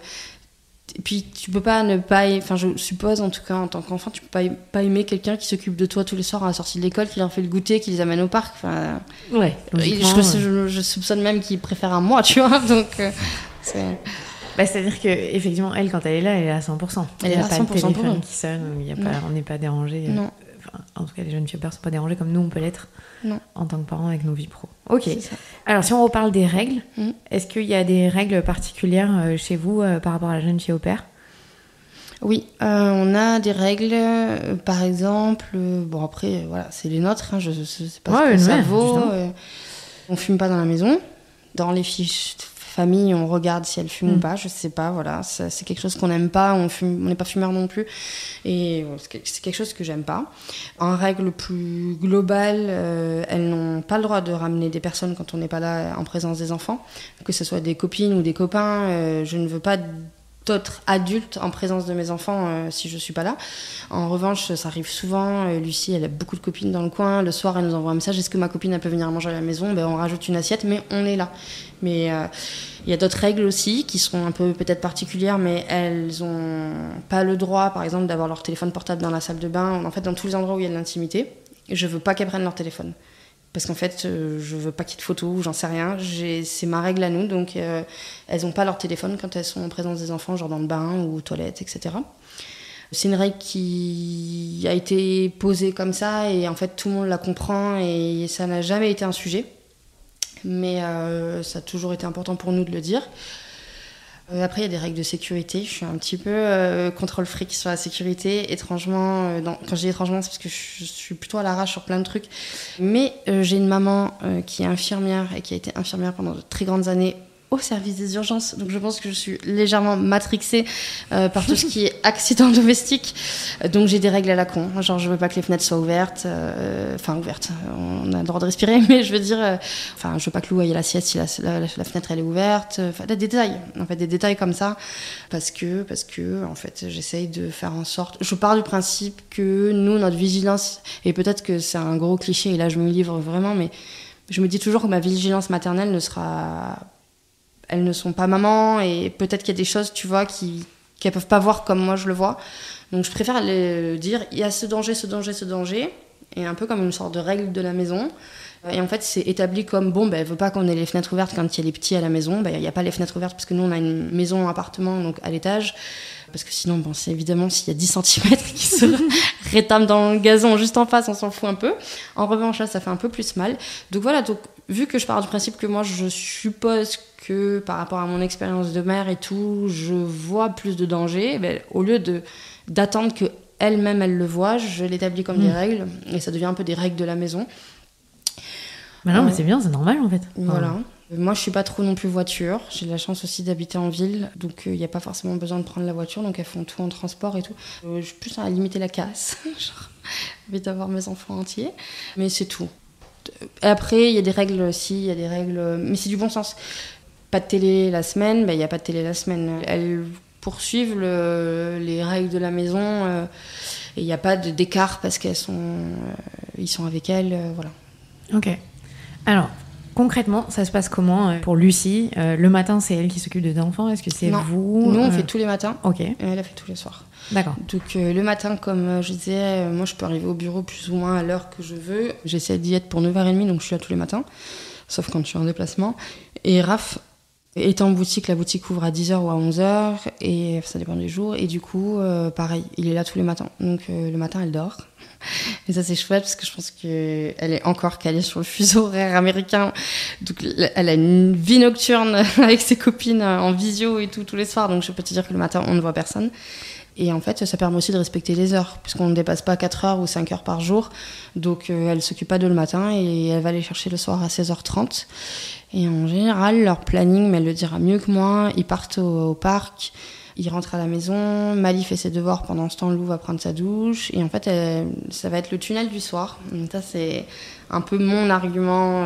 Et puis tu peux pas ne pas, enfin je suppose en tout cas en tant qu'enfant, tu peux pas aimer quelqu'un qui s'occupe de toi tous les soirs à la sortie de l'école, qui leur fait le goûter, qui les amène au parc. Enfin,
ouais.
Je soupçonne même qu'ils préfèrent à moi, tu vois. Donc
c'est-à-dire qu'effectivement, elle, quand elle est là, elle est à 100%.
Elle est à 100%
pas de téléphone qui sonne, on n'est pas dérangé.
Non.
En tout cas, les jeunes filles ne sont pas dérangées comme nous, on peut l'être en tant que parents avec nos vies pro. Ok. Alors, si on reparle des règles, est-ce qu'il y a des règles particulières chez vous par rapport à la jeune fille au père ?
Oui, on a des règles, par exemple, bon après, voilà, c'est les nôtres, hein, je sais pas ce que ça vaut. On fume pas dans la maison. Dans les fiches famille, on regarde si elle fume ou pas, je sais pas, voilà, c'est quelque chose qu'on n'aime pas, on n'est pas fumeur non plus, et c'est quelque chose que j'aime pas. En règle plus globale, elles n'ont pas le droit de ramener des personnes quand on n'est pas là en présence des enfants, que ce soit des copines ou des copains, je ne veux pas d'autres adultes en présence de mes enfants si je suis pas là. En revanche, ça arrive souvent, Lucie elle a beaucoup de copines dans le coin, le soir elle nous envoie un message, est-ce que ma copine elle peut venir manger à la maison, on rajoute une assiette mais on est là. Mais il y a d'autres règles aussi qui seront un peu peut-être particulières, mais elles ont pas le droit par exemple d'avoir leur téléphone portable dans la salle de bain, en fait dans tous les endroits où il y a de l'intimité. Je veux pas qu'elles prennent leur téléphone. Parce qu'en fait, je veux pas qu'il y ait de photos, j'en sais rien. C'est ma règle à nous, donc elles n'ont pas leur téléphone quand elles sont en présence des enfants, genre dans le bain ou aux toilettes, etc. C'est une règle qui a été posée comme ça, et en fait, tout le monde la comprend, et ça n'a jamais été un sujet. Mais ça a toujours été important pour nous de le dire. Après, il y a des règles de sécurité. Je suis un petit peu contrôle fric sur la sécurité. Étrangement, quand je dis étrangement, c'est parce que je suis plutôt à l'arrache sur plein de trucs. Mais j'ai une maman qui est infirmière et qui a été infirmière pendant de très grandes années au service des urgences. Donc je pense que je suis légèrement matrixée par tout ce qui est accident domestique. Donc j'ai des règles à la con. Genre je veux pas que les fenêtres soient ouvertes. Enfin ouvertes. On a le droit de respirer, mais je veux dire... je veux pas que Lou aille à la sieste si la fenêtre elle est ouverte. Enfin des détails. En fait des détails comme ça. Parce que en fait j'essaye de faire en sorte... Je pars du principe que nous, notre vigilance... Et peut-être que c'est un gros cliché et là je me livre vraiment, mais je me dis toujours que ma vigilance maternelle ne sera... Elles ne sont pas maman, et peut-être qu'il y a des choses, tu vois, qu'elles peuvent pas voir comme moi je le vois. Donc je préfère dire, il y a ce danger, et un peu comme une sorte de règle de la maison. Et en fait, c'est établi comme, elle veut pas qu'on ait les fenêtres ouvertes quand il y a les petits à la maison. Il n'y a pas les fenêtres ouvertes parce que nous, on a une maison, un appartement, donc à l'étage. Parce que sinon, c'est évidemment, s'il y a 10 cm qui se rétament dans le gazon juste en face, on s'en fout un peu. En revanche, là, ça fait un peu plus mal. Donc voilà, vu que je pars du principe que moi, je suppose que par rapport à mon expérience de mère et tout, je vois plus de danger, au lieu d'attendre qu'elle-même, elle le voit, je l'établis comme des règles, et ça devient un peu des règles de la maison.
Mais non, mais c'est bien, c'est normal en fait.
Voilà. Moi, je suis pas trop non plus voiture. J'ai de la chance aussi d'habiter en ville, donc il n'y a pas forcément besoin de prendre la voiture, donc elles font tout en transport et tout. Je suis plus à limiter la casse, genre, envie d'avoir mes enfants entiers, mais c'est tout. Après, il y a des règles aussi, mais c'est du bon sens. Pas de télé la semaine, il n'y a pas de télé la semaine. Elles poursuivent les règles de la maison, et il n'y a pas d'écart parce ils sont avec elles, voilà.
Ok. Alors, concrètement, ça se passe comment pour Lucie ? Le matin, c'est elle qui s'occupe des enfants. Est-ce que c'est vous ?
Nous, on fait tous les matins.
Ok.
Et elle a fait tous les soirs.
D'accord.
Donc, le matin, comme je disais, moi, je peux arriver au bureau plus ou moins à l'heure que je veux. J'essaie d'y être pour 9h30, donc je suis là tous les matins. Sauf quand je suis en déplacement. Et Raph, Étant en boutique, la boutique ouvre à 10h ou à 11h, et ça dépend des jours. Et du coup, pareil, il est là tous les matins. Donc le matin, elle dort. Et ça, c'est chouette parce que je pense qu'elle est encore calée sur le fuseau horaire américain. Donc elle a une vie nocturne avec ses copines en visio et tout, tous les soirs. Donc je peux te dire que le matin, on ne voit personne. Et en fait, ça permet aussi de respecter les heures, puisqu'on ne dépasse pas 4 heures ou 5 heures par jour. Donc elle ne s'occupe pas d'eux le matin et elle va les chercher le soir à 16h30. Et en général, leur planning, mais elle le dira mieux que moi, ils partent au parc, ils rentrent à la maison, Mali fait ses devoirs, pendant ce temps, Lou va prendre sa douche. Et en fait, ça va être le tunnel du soir. Donc ça, c'est un peu mon argument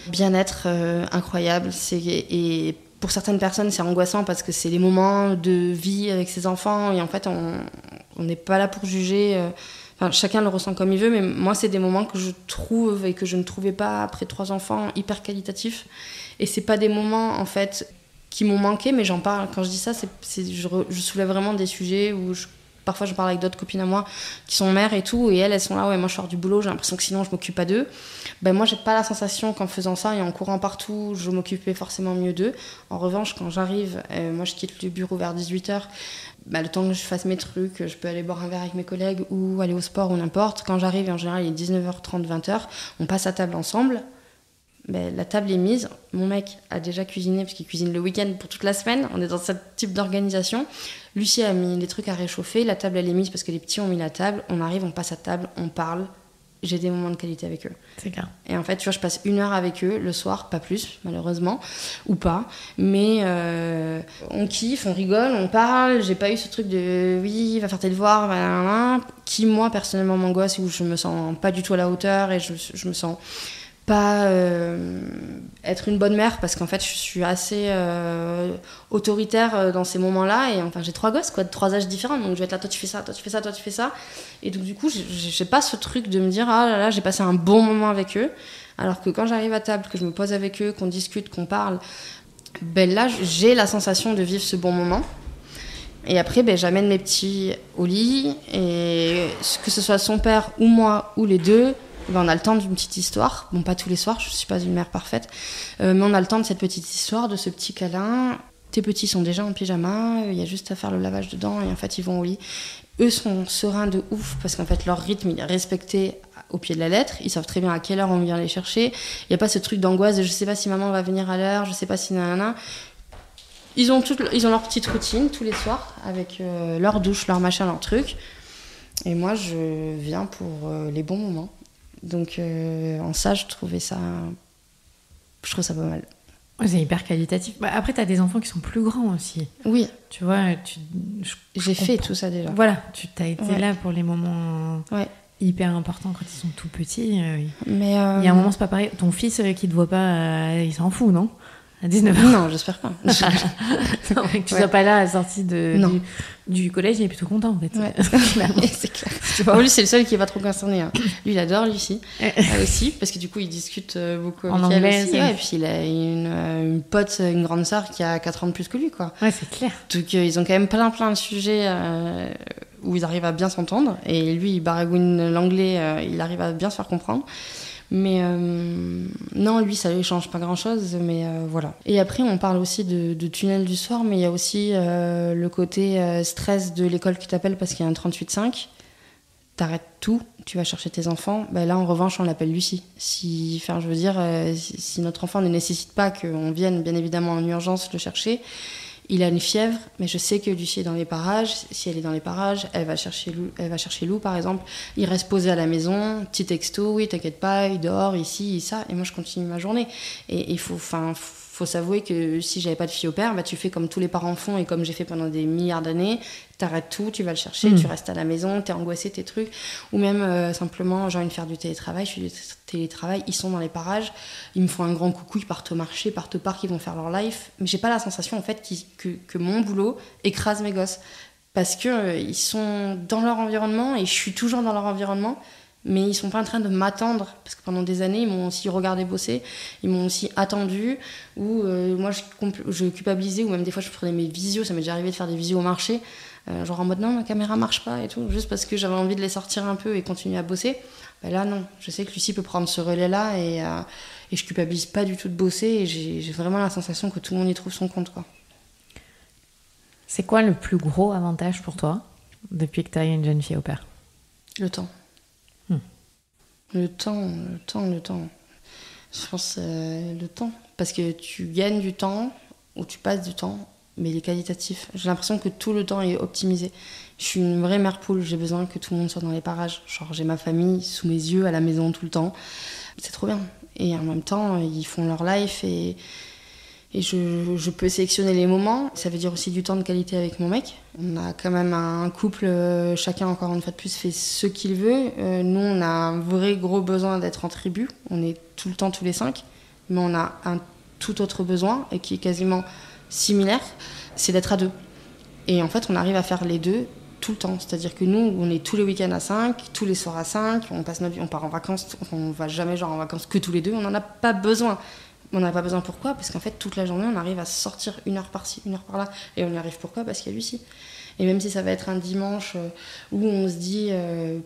bien-être incroyable. Et pour certaines personnes, c'est angoissant parce que c'est les moments de vie avec ses enfants. Et en fait, on n'est pas là pour juger... Enfin, chacun le ressent comme il veut, mais moi, c'est des moments que je trouve et que je ne trouvais pas après 3 enfants hyper qualitatifs. Et c'est pas des moments, en fait, qui m'ont manqué, mais j'en parle. Quand je dis ça, je soulève vraiment des sujets où parfois je parle avec d'autres copines à moi qui sont mères et tout, et elles sont là, ouais, moi je sors du boulot, j'ai l'impression que sinon je m'occupe pas d'eux. Ben moi, j'ai pas la sensation qu'en faisant ça et en courant partout, je m'occupais forcément mieux d'eux. En revanche, quand j'arrive, moi je quitte le bureau vers 18h, bah, le temps que je fasse mes trucs, je peux aller boire un verre avec mes collègues ou aller au sport ou n'importe. Quand j'arrive, en général, il est 19h30, 20h, on passe à table ensemble. Ben, la table est mise. Mon mec a déjà cuisiné parce qu'il cuisine le week-end pour toute la semaine. On est dans ce type d'organisation. Lucie a mis les trucs à réchauffer. La table, elle est mise parce que les petits ont mis la table. On arrive, on passe à table, on parle. J'ai des moments de qualité avec eux.
C'est clair.
Et en fait, tu vois, je passe 1 heure avec eux le soir, pas plus, malheureusement, ou pas. Mais on kiffe, on rigole, on parle. J'ai pas eu ce truc de oui, va faire tes devoirs, qui, moi, personnellement, m'angoisse, où je me sens pas du tout à la hauteur et je me sens pas être une bonne mère, parce qu'en fait, je suis assez autoritaire dans ces moments-là. Et enfin, j'ai 3 gosses, quoi, de 3 âges différents. Donc, je vais être là, toi, tu fais ça, toi, tu fais ça, toi, tu fais ça. Et donc, du coup, j'ai pas ce truc de me dire, ah là là, j'ai passé un bon moment avec eux. Alors que quand j'arrive à table, que je me pose avec eux, qu'on discute, qu'on parle, ben là, j'ai la sensation de vivre ce bon moment. Et après, ben, j'amène mes petits au lit. Et que ce soit son père ou moi ou les deux, ben, on a le temps d'une petite histoire. Bon, pas tous les soirs, je suis pas une mère parfaite. Mais on a le temps de cette petite histoire, de ce petit câlin. Tes petits sont déjà en pyjama, il y a juste à faire le lavage dedans et en fait, ils vont au lit. Eux sont sereins de ouf parce qu'en fait, leur rythme, il est respecté au pied de la lettre. Ils savent très bien à quelle heure on vient les chercher. Il n'y a pas ce truc d'angoisse de je sais pas si maman va venir à l'heure, je sais pas si nanana. Ils ont leur petite routine tous les soirs avec leur douche, leur machin, leur truc. Et moi, je viens pour les bons moments. Donc, en ça, je trouve ça pas mal.
Ouais, c'est hyper qualitatif. Bah, après, t'as des enfants qui sont plus grands aussi.
Oui.
Tu vois,
j'ai fait tout ça déjà.
Voilà, tu t'as été là pour les moments hyper importants quand ils sont tout petits.
Mais
il y a un moment, c'est pas pareil. Ton fils qui te voit pas, il s'en fout, non? À 19h.
Non, j'espère pas.
Non, que tu sois pas là à la sortie du collège, il est plutôt content en fait.
Ouais. C'est clair. Bon, lui, c'est le seul qui est pas trop concerné. Hein. Lui, il adore Lucie aussi, parce que du coup, il discute beaucoup
en
avec
anglais,
elle aussi. Ouais, et puis, il a une pote, une grande sœur qui a 4 ans de plus que lui, quoi.
Ouais, c'est clair.
Donc, ils ont quand même plein de sujets où ils arrivent à bien s'entendre. Et lui, il baragouine l'anglais, il arrive à bien se faire comprendre. Mais non, lui, ça lui change pas grand-chose, mais voilà. Et après, on parle aussi de tunnel du soir, mais il y a aussi le côté stress de l'école qui t'appelle parce qu'il y a un 38.5. T'arrêtes tout, tu vas chercher tes enfants. Ben là, en revanche, on l'appelle Lucie. Si notre enfant ne nécessite pas qu'on vienne, bien évidemment, en urgence le chercher, il a une fièvre, mais je sais que Lucie est dans les parages. Si elle est dans les parages, elle va chercher Lou, par exemple. Il reste posé à la maison, petit texto, oui, t'inquiète pas, il dort, ici, ça. Et moi, je continue ma journée. Et il faut s'avouer que si j'avais pas de fille au père, bah, tu fais comme tous les parents font et comme j'ai fait pendant des milliards d'années. T'arrêtes tout, tu vas le chercher, tu restes à la maison, t'es angoissé, tes trucs. Ou même simplement, j'ai envie de faire du télétravail, je fais du télétravail, ils sont dans les parages, ils me font un grand coucou, ils partent au marché, partent au parc, ils vont faire leur life. Mais j'ai pas la sensation en fait que mon boulot écrase mes gosses. Parce que ils sont dans leur environnement et je suis toujours dans leur environnement. Mais ils sont pas en train de m'attendre, parce que pendant des années, ils m'ont aussi regardé bosser, ils m'ont aussi attendu, ou moi je culpabilisais, ou même des fois je prenais mes visios, ça m'est déjà arrivé de faire des visios au marché, genre en mode non, ma caméra marche pas et tout, juste parce que j'avais envie de les sortir un peu et continuer à bosser. Bah là, non. Je sais que Lucie peut prendre ce relais-là et je culpabilise pas du tout de bosser et j'ai vraiment la sensation que tout le monde y trouve son compte, quoi.
C'est quoi le plus gros avantage pour toi depuis que tu as une jeune fille au père?
Le temps. Le temps. Je pense le temps. Parce que tu gagnes du temps ou tu passes du temps, mais il est qualitatif. J'ai l'impression que tout le temps est optimisé. Je suis une vraie mère poule, j'ai besoin que tout le monde soit dans les parages. Genre, j'ai ma famille sous mes yeux, à la maison tout le temps. C'est trop bien. Et en même temps, ils font leur life et je peux sélectionner les moments. Ça veut dire aussi du temps de qualité avec mon mec. On a quand même un couple, chacun encore une fois de plus fait ce qu'il veut. Nous, on a un vrai gros besoin d'être en tribu. On est tout le temps tous les 5. Mais on a un tout autre besoin et qui est quasiment similaire, c'est d'être à 2. Et en fait, on arrive à faire les deux tout le temps. C'est-à-dire que nous, on est tous les week-ends à 5, tous les soirs à 5, on passe notre vie, on part en vacances, on va jamais genre en vacances que tous les deux. On n'en a pas besoin. On n'en a pas besoin pourquoi ? Parce qu'en fait, toute la journée, on arrive à sortir 1 heure par-ci, 1 heure par-là. Et on y arrive pourquoi ? Parce qu'il y a Lucie. Et même si ça va être un dimanche où on se dit...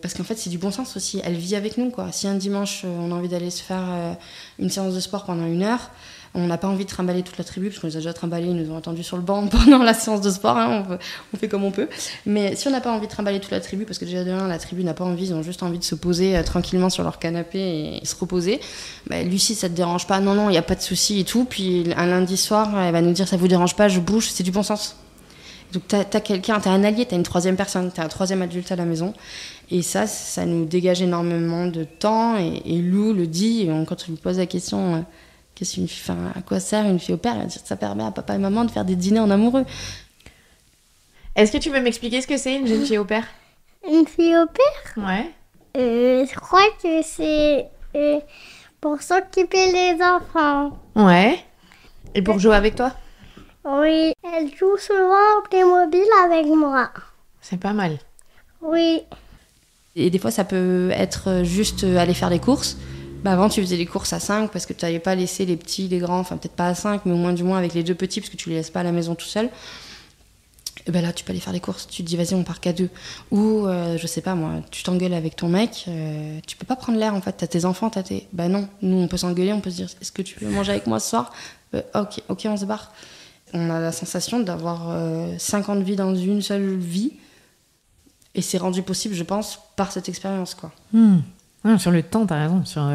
parce qu'en fait, c'est du bon sens aussi. Elle vit avec nous, quoi. Si un dimanche, on a envie d'aller se faire une séance de sport pendant 1 heure, on n'a pas envie de trimballer toute la tribu, parce qu'on les a déjà trimballés, ils nous ont attendus sur le banc pendant la séance de sport, hein, on fait comme on peut. Mais si on n'a pas envie de trimballer toute la tribu, parce que déjà de 1, la tribu n'a pas envie, ils ont juste envie de se poser tranquillement sur leur canapé et se reposer, bah, Lucie, ça te dérange pas ? Non, il n'y a pas de souci et tout. Puis un lundi soir, elle va nous dire, ça vous dérange pas, je bouge, c'est du bon sens. Donc t'as quelqu'un, t'as un allié, t'as une 3e personne, t'as un 3e adulte à la maison. Et ça nous dégage énormément de temps. Et Lou le dit, quand on lui pose la question... à quoi sert une fille au père ? Ça permet à papa et maman de faire des dîners en amoureux.
Est-ce que tu peux m'expliquer ce que c'est une jeune fille au père ?
Une fille au père ?
Ouais.
Je crois que c'est pour s'occuper des enfants.
Ouais. Et pour jouer avec toi ?
Oui, elle joue souvent au Playmobil avec moi.
C'est pas mal.
Oui.
Et des fois, ça peut être juste aller faire les courses. Bah avant, tu faisais les courses à 5 parce que tu n'avais pas laissé les petits, les grands, enfin peut-être pas à 5, mais au moins du moins avec les 2 petits parce que tu les laisses pas à la maison tout seul. Et ben là, tu peux aller faire les courses. Tu te dis, vas-y, on part qu'à 2. Ou, je sais pas moi, tu t'engueules avec ton mec, tu peux pas prendre l'air en fait. T'as tes enfants, Bah non, nous on peut s'engueuler, on peut se dire, est-ce que tu veux manger avec moi ce soir ? Ok, on se barre. On a la sensation d'avoir 50 vies dans une seule vie. Et c'est rendu possible, je pense, par cette expérience, quoi.
Ouais, sur le temps, t'as raison. Sur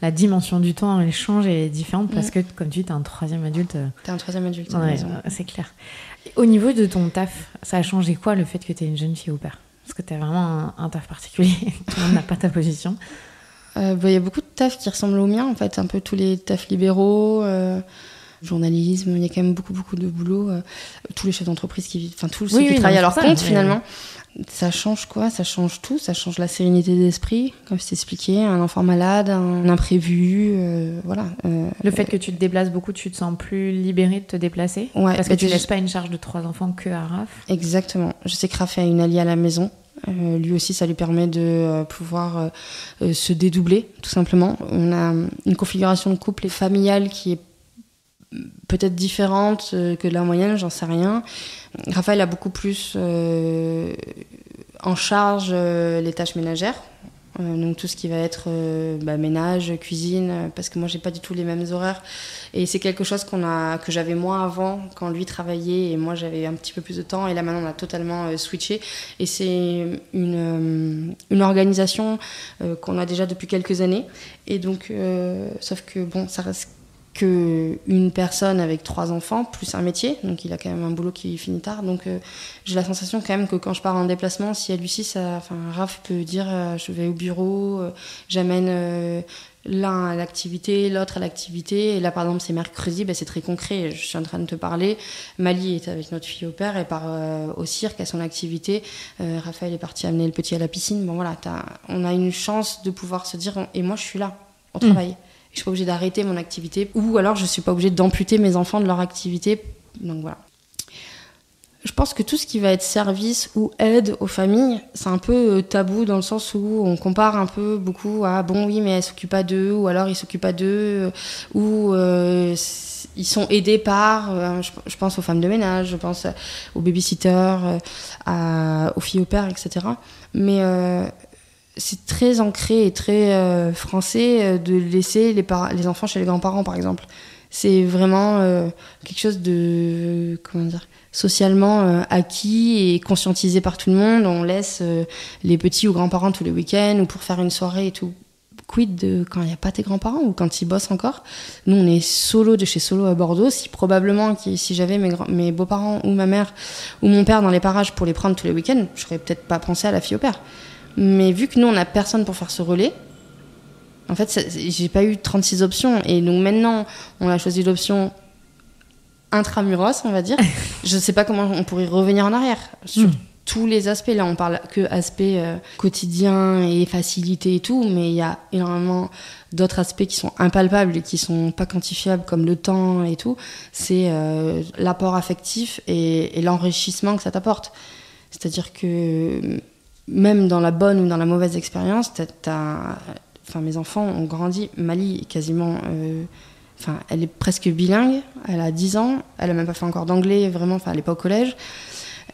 la dimension du temps, elle change et est différente parce que, comme tu dis, t'as un 3e adulte.
T'as un 3e adulte, t'as
ouais,
raison.
C'est clair. Au niveau de ton taf, ça a changé quoi le fait que t'aies une jeune fille au père ? Parce que t'as vraiment un taf particulier. Tout le monde n'a pas ta position.
Y a beaucoup de tafs qui ressemblent au mien, en fait. Un peu tous les tafs libéraux, journalisme. Il y a quand même beaucoup de boulot. Tous les chefs d'entreprise tous ceux qui travaillent à leur compte, finalement. Ça change quoi ? Ça change tout. Ça change la sérénité d'esprit, comme je t'ai expliqué. Un enfant malade, un imprévu, voilà.
Le fait que tu te déplaces beaucoup, tu te sens plus libérée de te déplacer ?
Ouais,
parce que tu laisses pas une charge de 3 enfants que à Raph ?
Exactement. Je sais que Raph a une alliée à la maison. Lui aussi, ça lui permet de pouvoir se dédoubler, tout simplement. On a une configuration de couple et familiale qui est peut-être différente que la moyenne, j'en sais rien. Raphaël a beaucoup plus en charge les tâches ménagères, donc tout ce qui va être ménage, cuisine, parce que moi j'ai pas du tout les mêmes horaires et c'est quelque chose que j'avais moins avant quand lui travaillait et moi j'avais un petit peu plus de temps et là maintenant on a totalement switché et c'est une organisation qu'on a déjà depuis quelques années et donc sauf que bon ça reste qu'une personne avec 3 enfants, plus un métier, donc il a quand même un boulot qui finit tard, donc j'ai la sensation quand même que quand je pars en déplacement, si à Lucie, Raph peut dire je vais au bureau, j'amène l'un à l'activité, l'autre à l'activité, et là par exemple c'est mercredi, c'est très concret, je suis en train de te parler, Mali est avec notre fille au père, elle part au cirque, à son activité, Raphaël est parti amener le petit à la piscine, bon voilà, on a une chance de pouvoir se dire, et moi je suis là, au travail. Je suis pas obligée d'arrêter mon activité ou alors je suis pas obligée d'amputer mes enfants de leur activité. Donc voilà. Je pense que tout ce qui va être service ou aide aux familles, c'est un peu tabou dans le sens où on compare un peu beaucoup à bon oui mais elle s'occupe pas d'eux ou alors ils s'occupent pas d'eux ou ils sont aidés par je pense aux femmes de ménage, je pense aux babysitters, aux filles au père, etc. Mais c'est très ancré et très français de laisser les enfants chez les grands-parents, par exemple. C'est vraiment quelque chose de, socialement acquis et conscientisé par tout le monde. On laisse les petits aux grands-parents tous les week-ends ou pour faire une soirée et tout. Quid de quand il n'y a pas tes grands-parents ou quand ils bossent encore? Nous, on est solo de chez Solo à Bordeaux. Si j'avais mes beaux-parents ou ma mère ou mon père dans les parages pour les prendre tous les week-ends, je n'aurais peut-être pas pensé à la fille au père. Mais vu que nous, on n'a personne pour faire ce relais, en fait, j'ai pas eu 36 options. Et donc maintenant, on a choisi l'option intramuros, on va dire. Je ne sais pas comment on pourrait revenir en arrière sur tous les aspects. Là, on parle que aspect quotidien et facilité et tout, mais il y a énormément d'autres aspects qui sont impalpables et qui sont pas quantifiables, comme le temps et tout. C'est l'apport affectif et l'enrichissement que ça t'apporte. C'est-à-dire que même dans la bonne ou dans la mauvaise expérience, mes enfants ont grandi. Mali est quasiment... elle est presque bilingue, elle a 10 ans, elle a même pas fait encore d'anglais, vraiment, elle est pas au collège.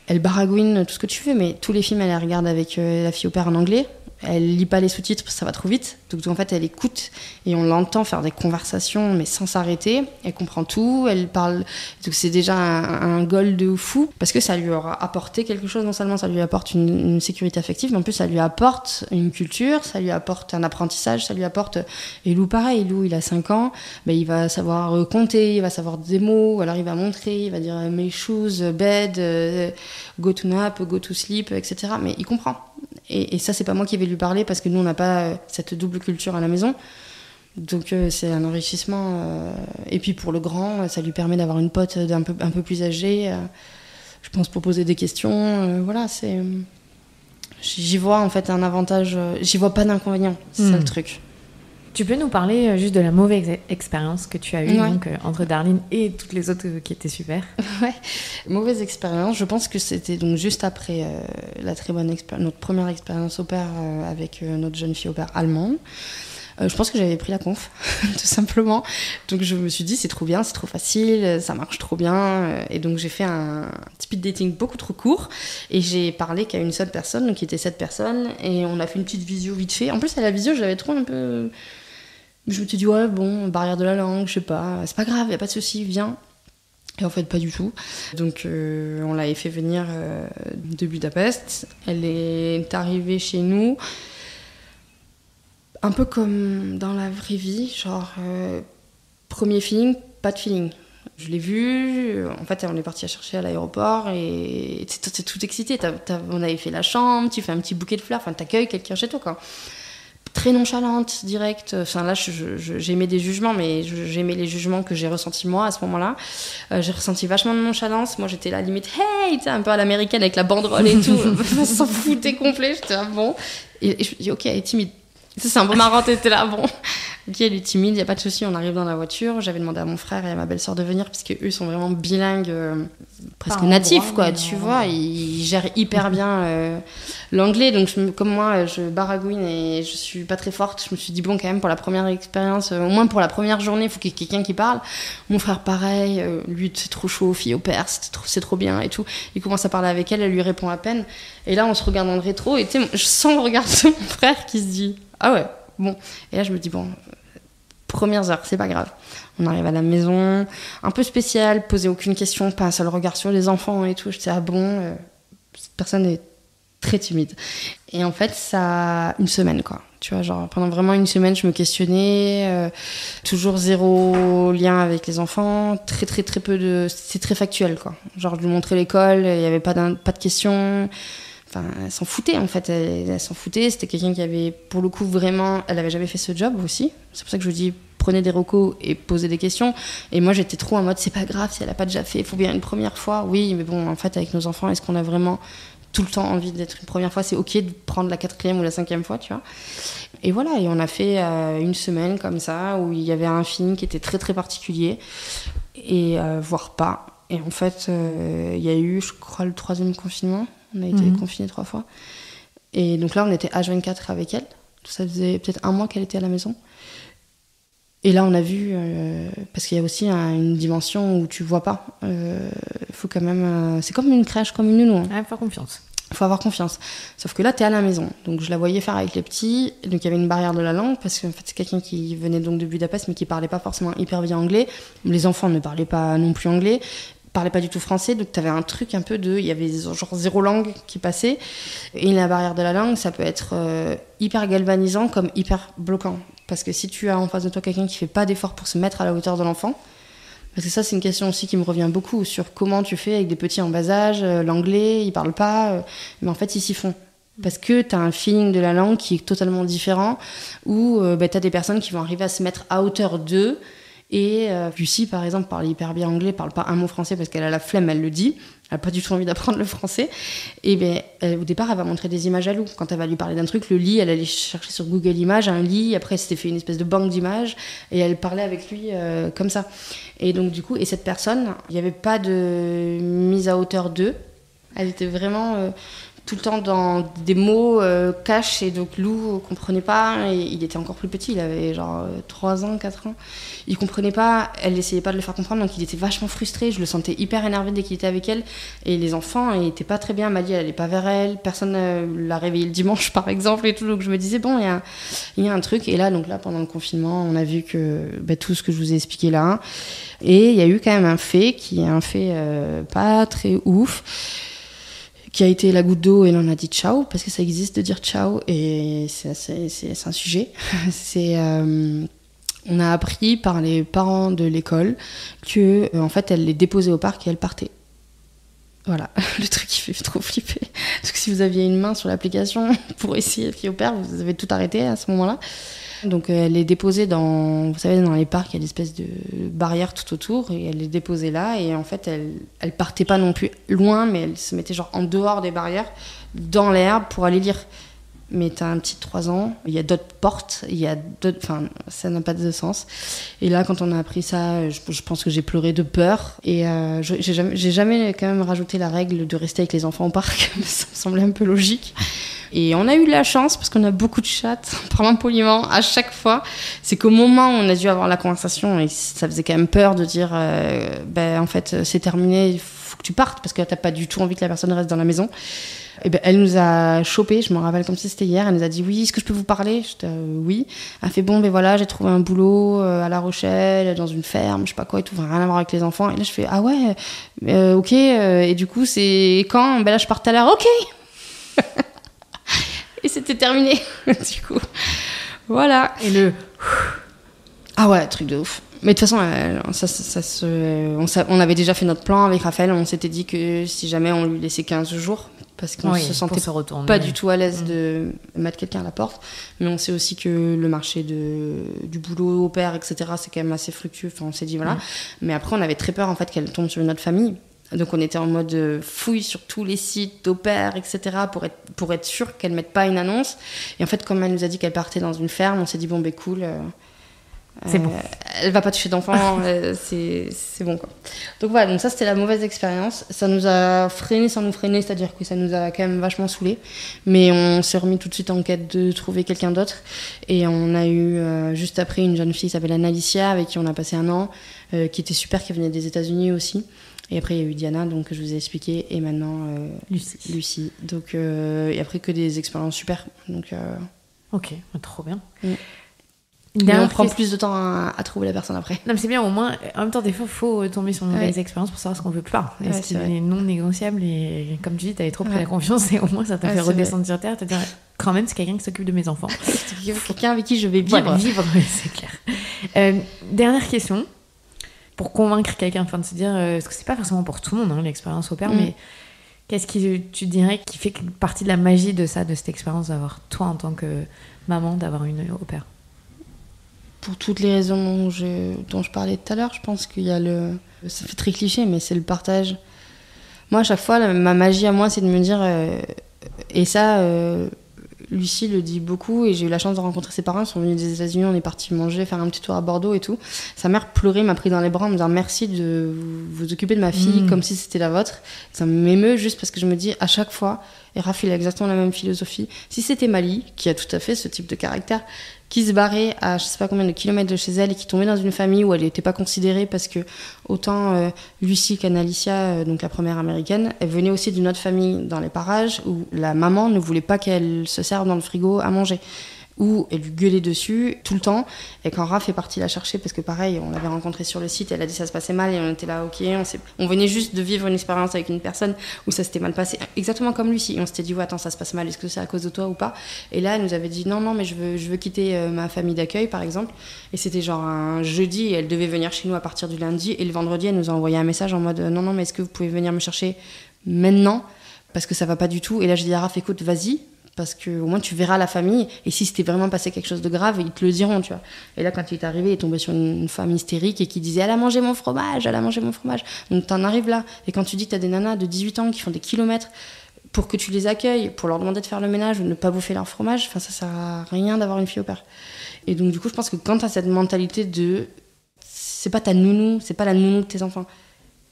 Elle baragouine tout ce que tu veux, mais tous les films, elle les regarde avec la fille au père en anglais. Elle lit pas les sous-titres parce que ça va trop vite. Donc en fait, elle écoute et on l'entend faire des conversations, mais sans s'arrêter. Elle comprend tout, elle parle. Donc c'est déjà un goal de fou parce que ça lui aura apporté quelque chose. Non seulement ça lui apporte une sécurité affective, mais en plus ça lui apporte une culture, ça lui apporte un apprentissage, ça lui apporte. Et Lou, pareil. Lou, il a 5 ans, il va savoir compter, il va savoir des mots, alors il va montrer, il va dire mes shoes, bed, go to nap, go to sleep, etc. Mais il comprend. Et ça, c'est pas moi qui vais lui parler parce que nous, on n'a pas cette double culture à la maison. Donc, c'est un enrichissement. Et puis, pour le grand, ça lui permet d'avoir une pote un peu plus âgée. Je pense pour poser des questions. Voilà, c'est... J'y vois, en fait, un avantage. J'y vois pas d'inconvénient. C'est ça, le truc.
Tu peux nous parler juste de la mauvaise expérience que tu as eue donc, entre Darline et toutes les autres qui étaient super?
Ouais, mauvaise expérience. Je pense que c'était donc juste après la très bonne notre première expérience au pair avec notre jeune fille au pair allemande. Je pense que j'avais pris la conf, tout simplement. Donc je me suis dit, c'est trop bien, c'est trop facile, ça marche trop bien. Et donc j'ai fait un speed dating beaucoup trop court. Et j'ai parlé qu'à une seule personne, donc qui était cette personne. Et on a fait une petite visio vite fait. En plus, à la visio, je l'avais trop un peu... Je me suis dit, ouais, bon, barrière de la langue, je sais pas, c'est pas grave, y a pas de souci, viens. Et en fait, pas du tout. Donc, on l'avait fait venir de Budapest. Elle est arrivée chez nous, un peu comme dans la vraie vie, genre, premier feeling, pas de feeling. Je l'ai vue, en fait, on est parti la chercher à l'aéroport et t'es tout excité. On avait fait la chambre, tu fais un petit bouquet de fleurs, enfin, t'accueilles quelqu'un chez toi, quoi. Très nonchalante, directe. Enfin, là, j'aimais des jugements, mais j'aimais les jugements que j'ai ressentis moi à ce moment-là. J'ai ressenti vachement de nonchalance. Moi, j'étais là, limite, hey, tu sais, un peu à l'américaine avec la banderole et tout. S'en foutait complet. J'étais là, bon. Et je me dis, ok, elle est timide. Ça, c'est un peu marrant, t'étais là, bon. Ok, elle est timide, il n'y a pas de souci, on arrive dans la voiture. J'avais demandé à mon frère et à ma belle-sœur de venir, parce qu'eux sont vraiment bilingues, presque natifs, quoi, tu vois. Ils gèrent hyper bien l'anglais. Donc, comme moi, je baragouine et je suis pas très forte, je me suis dit, bon, quand même, pour la première expérience, au moins pour la première journée, il faut qu'il y ait quelqu'un qui parle. Mon frère, pareil, lui, c'est trop chaud, fille au père, c'est trop bien et tout. Il commence à parler avec elle, elle lui répond à peine. Et là, on se regarde dans le rétro, et tu sais, je sens le regard de mon frère qui se dit, ah ouais, bon. Et là, je me dis, bon, premières heures, c'est pas grave. On arrive à la maison, un peu spécial, poser aucune question, pas un seul regard sur les enfants et tout. Je disais, ah bon, cette personne est très timide. Et en fait, ça, une semaine, quoi. Tu vois, genre, pendant vraiment une semaine, je me questionnais, toujours zéro lien avec les enfants, très peu de... C'est très factuel, quoi. Genre, je lui montrais l'école, il n'y avait pas de questions... Enfin, elle s'en foutait, en fait. Elle s'en foutait. C'était quelqu'un qui avait, pour le coup, vraiment... Elle n'avait jamais fait ce job, aussi. C'est pour ça que je dis, prenez des recos et posez des questions. Et moi, j'étais trop en mode, c'est pas grave si elle n'a pas déjà fait. Il faut bien une première fois. Oui, mais bon, en fait, avec nos enfants, est-ce qu'on a vraiment tout le temps envie d'être une première fois? C'est OK de prendre la 4e ou la 5e fois, tu vois. Et voilà, et on a fait une semaine comme ça, où il y avait un film qui était très particulier. Et voire pas. Et en fait, il y a eu, je crois, le 3e confinement. On a été confinés 3 fois. Et donc là, on était H24 avec elle. Ça faisait peut-être 1 mois qu'elle était à la maison. Et là, on a vu... parce qu'il y a aussi une dimension où tu vois pas. Il faut quand même... c'est comme une crèche, comme une nounou.
Ouais, faire confiance.
Il faut avoir confiance. Sauf que là, t'es à la maison. Donc, je la voyais faire avec les petits. Donc, il y avait une barrière de la langue parce que en fait, c'est quelqu'un qui venait donc de Budapest, mais qui parlait pas forcément hyper bien anglais. Les enfants ne parlaient pas non plus anglais, parlaient pas du tout français. Donc, t'avais un truc un peu de... Il y avait genre 0 langue qui passait. Et la barrière de la langue, ça peut être hyper galvanisant comme hyper bloquant. Parce que si tu as en face de toi quelqu'un qui fait pas d'effort pour se mettre à la hauteur de l'enfant, parce que ça, c'est une question aussi qui me revient beaucoup sur comment tu fais avec des petits en bas âge, l'anglais, ils parlent pas, mais en fait, ils s'y font. Parce que tu as un feeling de la langue qui est totalement différent, où tu as des personnes qui vont arriver à se mettre à hauteur d'eux. Et Lucie, par exemple, parle hyper bien anglais, parle pas un mot français parce qu'elle a la flemme, elle le dit. Elle n'a pas du tout envie d'apprendre le français. Et au départ, elle va montrer des images à Lou. Quand elle va lui parler d'un truc, le lit, elle allait chercher sur Google Images un lit. Après, elle s'était fait une espèce de banque d'images. Et elle parlait avec lui comme ça. Et donc, du coup, et cette personne, il n'y avait pas de mise à hauteur d'eux. Elle était vraiment tout le temps dans des mots cash. Et donc, Lou comprenait pas. Et il était encore plus petit. Il avait genre 3 ans, 4 ans. Il comprenait pas, elle essayait pas de le faire comprendre, donc il était vachement frustré. Je le sentais hyper énervé dès qu'il était avec elle. Et les enfants, ils étaient pas très bien. Mali, elle allait pas vers elle. Personne l'a réveillée le dimanche, par exemple, et tout. Donc je me disais, bon, il y a un truc. Et là, pendant le confinement, on a vu que tout ce que je vous ai expliqué là. Et il y a eu quand même un fait qui est un fait pas très ouf, qui a été la goutte d'eau, et on a dit ciao, parce que ça existe de dire ciao, et c'est un sujet. On a appris par les parents de l'école que, en fait, elle les déposait au parc et elle partait. Voilà, le truc qui fait trop flipper. Parce que si vous aviez une main sur l'application pour essayer de fier au père, vous avez tout arrêté à ce moment-là. Donc elle les déposait vous savez, dans les parcs, il y a des espèces de barrières tout autour, et elle les déposait là, et en fait, elle partait pas non plus loin, mais elle se mettait genre en dehors des barrières, dans l'herbe, pour aller lire. Mais t'as un petit de 3 ans, il y a d'autres portes, enfin, ça n'a pas de sens. Et là, quand on a appris ça, je pense que j'ai pleuré de peur. Et j'ai jamais quand même rajouté la règle de rester avec les enfants au parc, ça me semblait un peu logique. Et on a eu de la chance, parce qu'on a beaucoup de chattes, parlant poliment, à chaque fois. C'est qu'au moment où on a dû avoir la conversation, et ça faisait quand même peur de dire, en fait, c'est terminé, il faut que tu partes, parce que t'as pas du tout envie que la personne reste dans la maison. Et elle nous a chopé, je me rappelle comme si c'était hier. Elle nous a dit oui, est-ce que je peux vous parler? J'étais oui. Elle fait bon, voilà, j'ai trouvé un boulot à La Rochelle, dans une ferme, je sais pas quoi et tout, rien à voir avec les enfants. Et là je fais ah ouais, ok. Et du coup c'est quand? Là je pars tout à l'heure, ok. Et c'était terminé. Du coup, voilà.
Et
ah ouais, truc de ouf. Mais de toute façon, on avait déjà fait notre plan avec Raphaël. On s'était dit que si jamais on lui laissait 15 jours, parce qu'on se sentait pas du tout à l'aise de mettre quelqu'un à la porte. Mais on sait aussi que le marché du boulot au père, etc., c'est quand même assez fructueux. Enfin, on s'est dit voilà. Mais après, on avait très peur en fait qu'elle tombe sur une autre famille. Donc on était en mode fouille sur tous les sites d'au pair, etc., pour être sûr qu'elle ne mette pas une annonce. Et en fait, comme elle nous a dit qu'elle partait dans une ferme, on s'est dit bon, cool.
C'est bon.
Elle va pas toucher d'enfants, c'est bon quoi. Donc voilà, donc ça c'était la mauvaise expérience. Ça nous a freiné sans nous freiner, c'est-à-dire que ça nous a quand même vachement saoulés. Mais on s'est remis tout de suite en quête de trouver quelqu'un d'autre. Et on a eu juste après une jeune fille qui s'appelle Analicia, avec qui on a passé 1 an, qui était super, qui venait des États-Unis aussi. Et après il y a eu Diana, donc que je vous ai expliqué, et maintenant Lucie. Donc et après que des expériences super. Donc
ok, trop bien.
Mais on prend plus de temps à trouver la personne après.
Non mais c'est bien, au moins, en même temps des fois il faut tomber sur une mauvaise expérience pour savoir ce qu'on veut plus pas. Et ce qui est non négociable, et comme tu dis, t'avais trop pris la confiance, et au moins ça t'a fait redescendre sur terre, te dire quand même c'est quelqu'un qui s'occupe de mes enfants.
C'est quelqu'un avec qui je vais vivre.
Voilà, vivre, c'est clair. Dernière question, pour convaincre quelqu'un, enfin de se dire, parce que c'est pas forcément pour tout le monde l'expérience au pair, mais qu'est-ce que tu dirais qui fait partie de la magie de ça, de cette expérience d'avoir toi en tant que maman, d'avoir une au pair?
Pour toutes les raisons dont je parlais tout à l'heure, je pense qu'il y a ça fait très cliché, mais c'est le partage. Moi, à chaque fois, ma magie à moi, c'est de me dire... et ça, Lucie le dit beaucoup, et j'ai eu la chance de rencontrer ses parents. Ils sont venus des États-Unis, on est partis manger, faire un petit tour à Bordeaux et tout. Sa mère pleurait, m'a pris dans les bras en me disant merci de vous occuper de ma fille comme si c'était la vôtre. Ça m'émeut juste parce que je me dis à chaque fois, et Raph il a exactement la même philosophie, si c'était Mali, qui a tout à fait ce type de caractère, qui se barrait à je sais pas combien de kilomètres de chez elle et qui tombait dans une famille où elle n'était pas considérée parce que autant Lucie qu'Annalicia, donc la première américaine, elle venait aussi d'une autre famille dans les parages où la maman ne voulait pas qu'elle se serve dans le frigo à manger. Où elle lui gueulait dessus tout le temps. Et quand Raph est parti la chercher, parce que pareil, on l'avait rencontrée sur le site, elle a dit ça se passait mal et on était là, ok, on venait juste de vivre une expérience avec une personne où ça s'était mal passé, exactement comme Lucie. Et on s'était dit, ouais, attends, ça se passe mal, est-ce que c'est à cause de toi ou pas? Et là, elle nous avait dit, non, mais je veux quitter ma famille d'accueil, par exemple. Et c'était genre un jeudi et elle devait venir chez nous à partir du lundi. Et le vendredi, elle nous a envoyé un message en mode, non, mais est-ce que vous pouvez venir me chercher maintenant? Parce que ça va pas du tout. Et là, je dis à Raph, écoute, vas-y. Parce que au moins tu verras la famille et si c'était vraiment passé quelque chose de grave ils te le diront, tu vois. Et là quand il est arrivé il est tombé sur une femme hystérique et qui disait elle a mangé mon fromage, donc t'en arrives là. Et quand tu dis que t'as des nanas de 18 ans qui font des kilomètres pour que tu les accueilles, pour leur demander de faire le ménage ou de ne pas bouffer leur fromage, enfin ça sert à rien d'avoir une fille au père. Et donc du coup je pense que quand t'as cette mentalité de c'est pas ta nounou, c'est pas la nounou de tes enfants,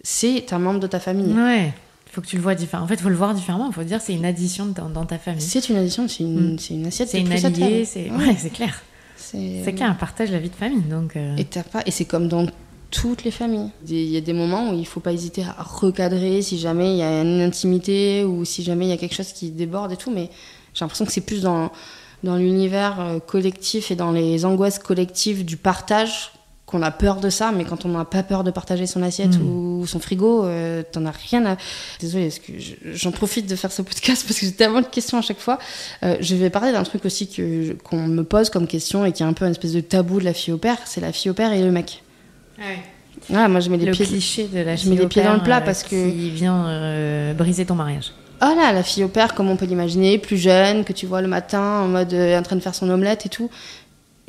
c'est un membre de ta famille.
Ouais. Il faut que tu le vois différemment. En fait, il faut le voir différemment. Il faut dire c'est une addition dans ta famille.
C'est une addition, c'est une assiette.
C'est une alliée. Ouais, c'est clair. C'est clair, on partage la vie de famille. Donc,
Et c'est comme dans toutes les familles. Il y a des moments où il ne faut pas hésiter à recadrer si jamais il y a une intimité ou si jamais il y a quelque chose qui déborde et tout. Mais j'ai l'impression que c'est plus dans l'univers collectif et dans les angoisses collectives du partage qu'on a peur de ça, mais quand on n'a pas peur de partager son assiette ou son frigo, t'en as rien à... Désolée, est-ce que j'en profite de faire ce podcast parce que j'ai tellement de questions à chaque fois. Je vais parler d'un truc aussi qu'on me pose comme question et qui est un peu une espèce de tabou de la fille au père, c'est la fille au père et le mec.
Ouais.
Voilà, moi je mets les pieds...
cliché de la
fille au père, je mets les pieds dans le plat parce que...
Qui vient briser ton mariage.
Oh là, la fille au père, comme on peut l'imaginer, plus jeune, que tu vois le matin en mode en train de faire son omelette et tout.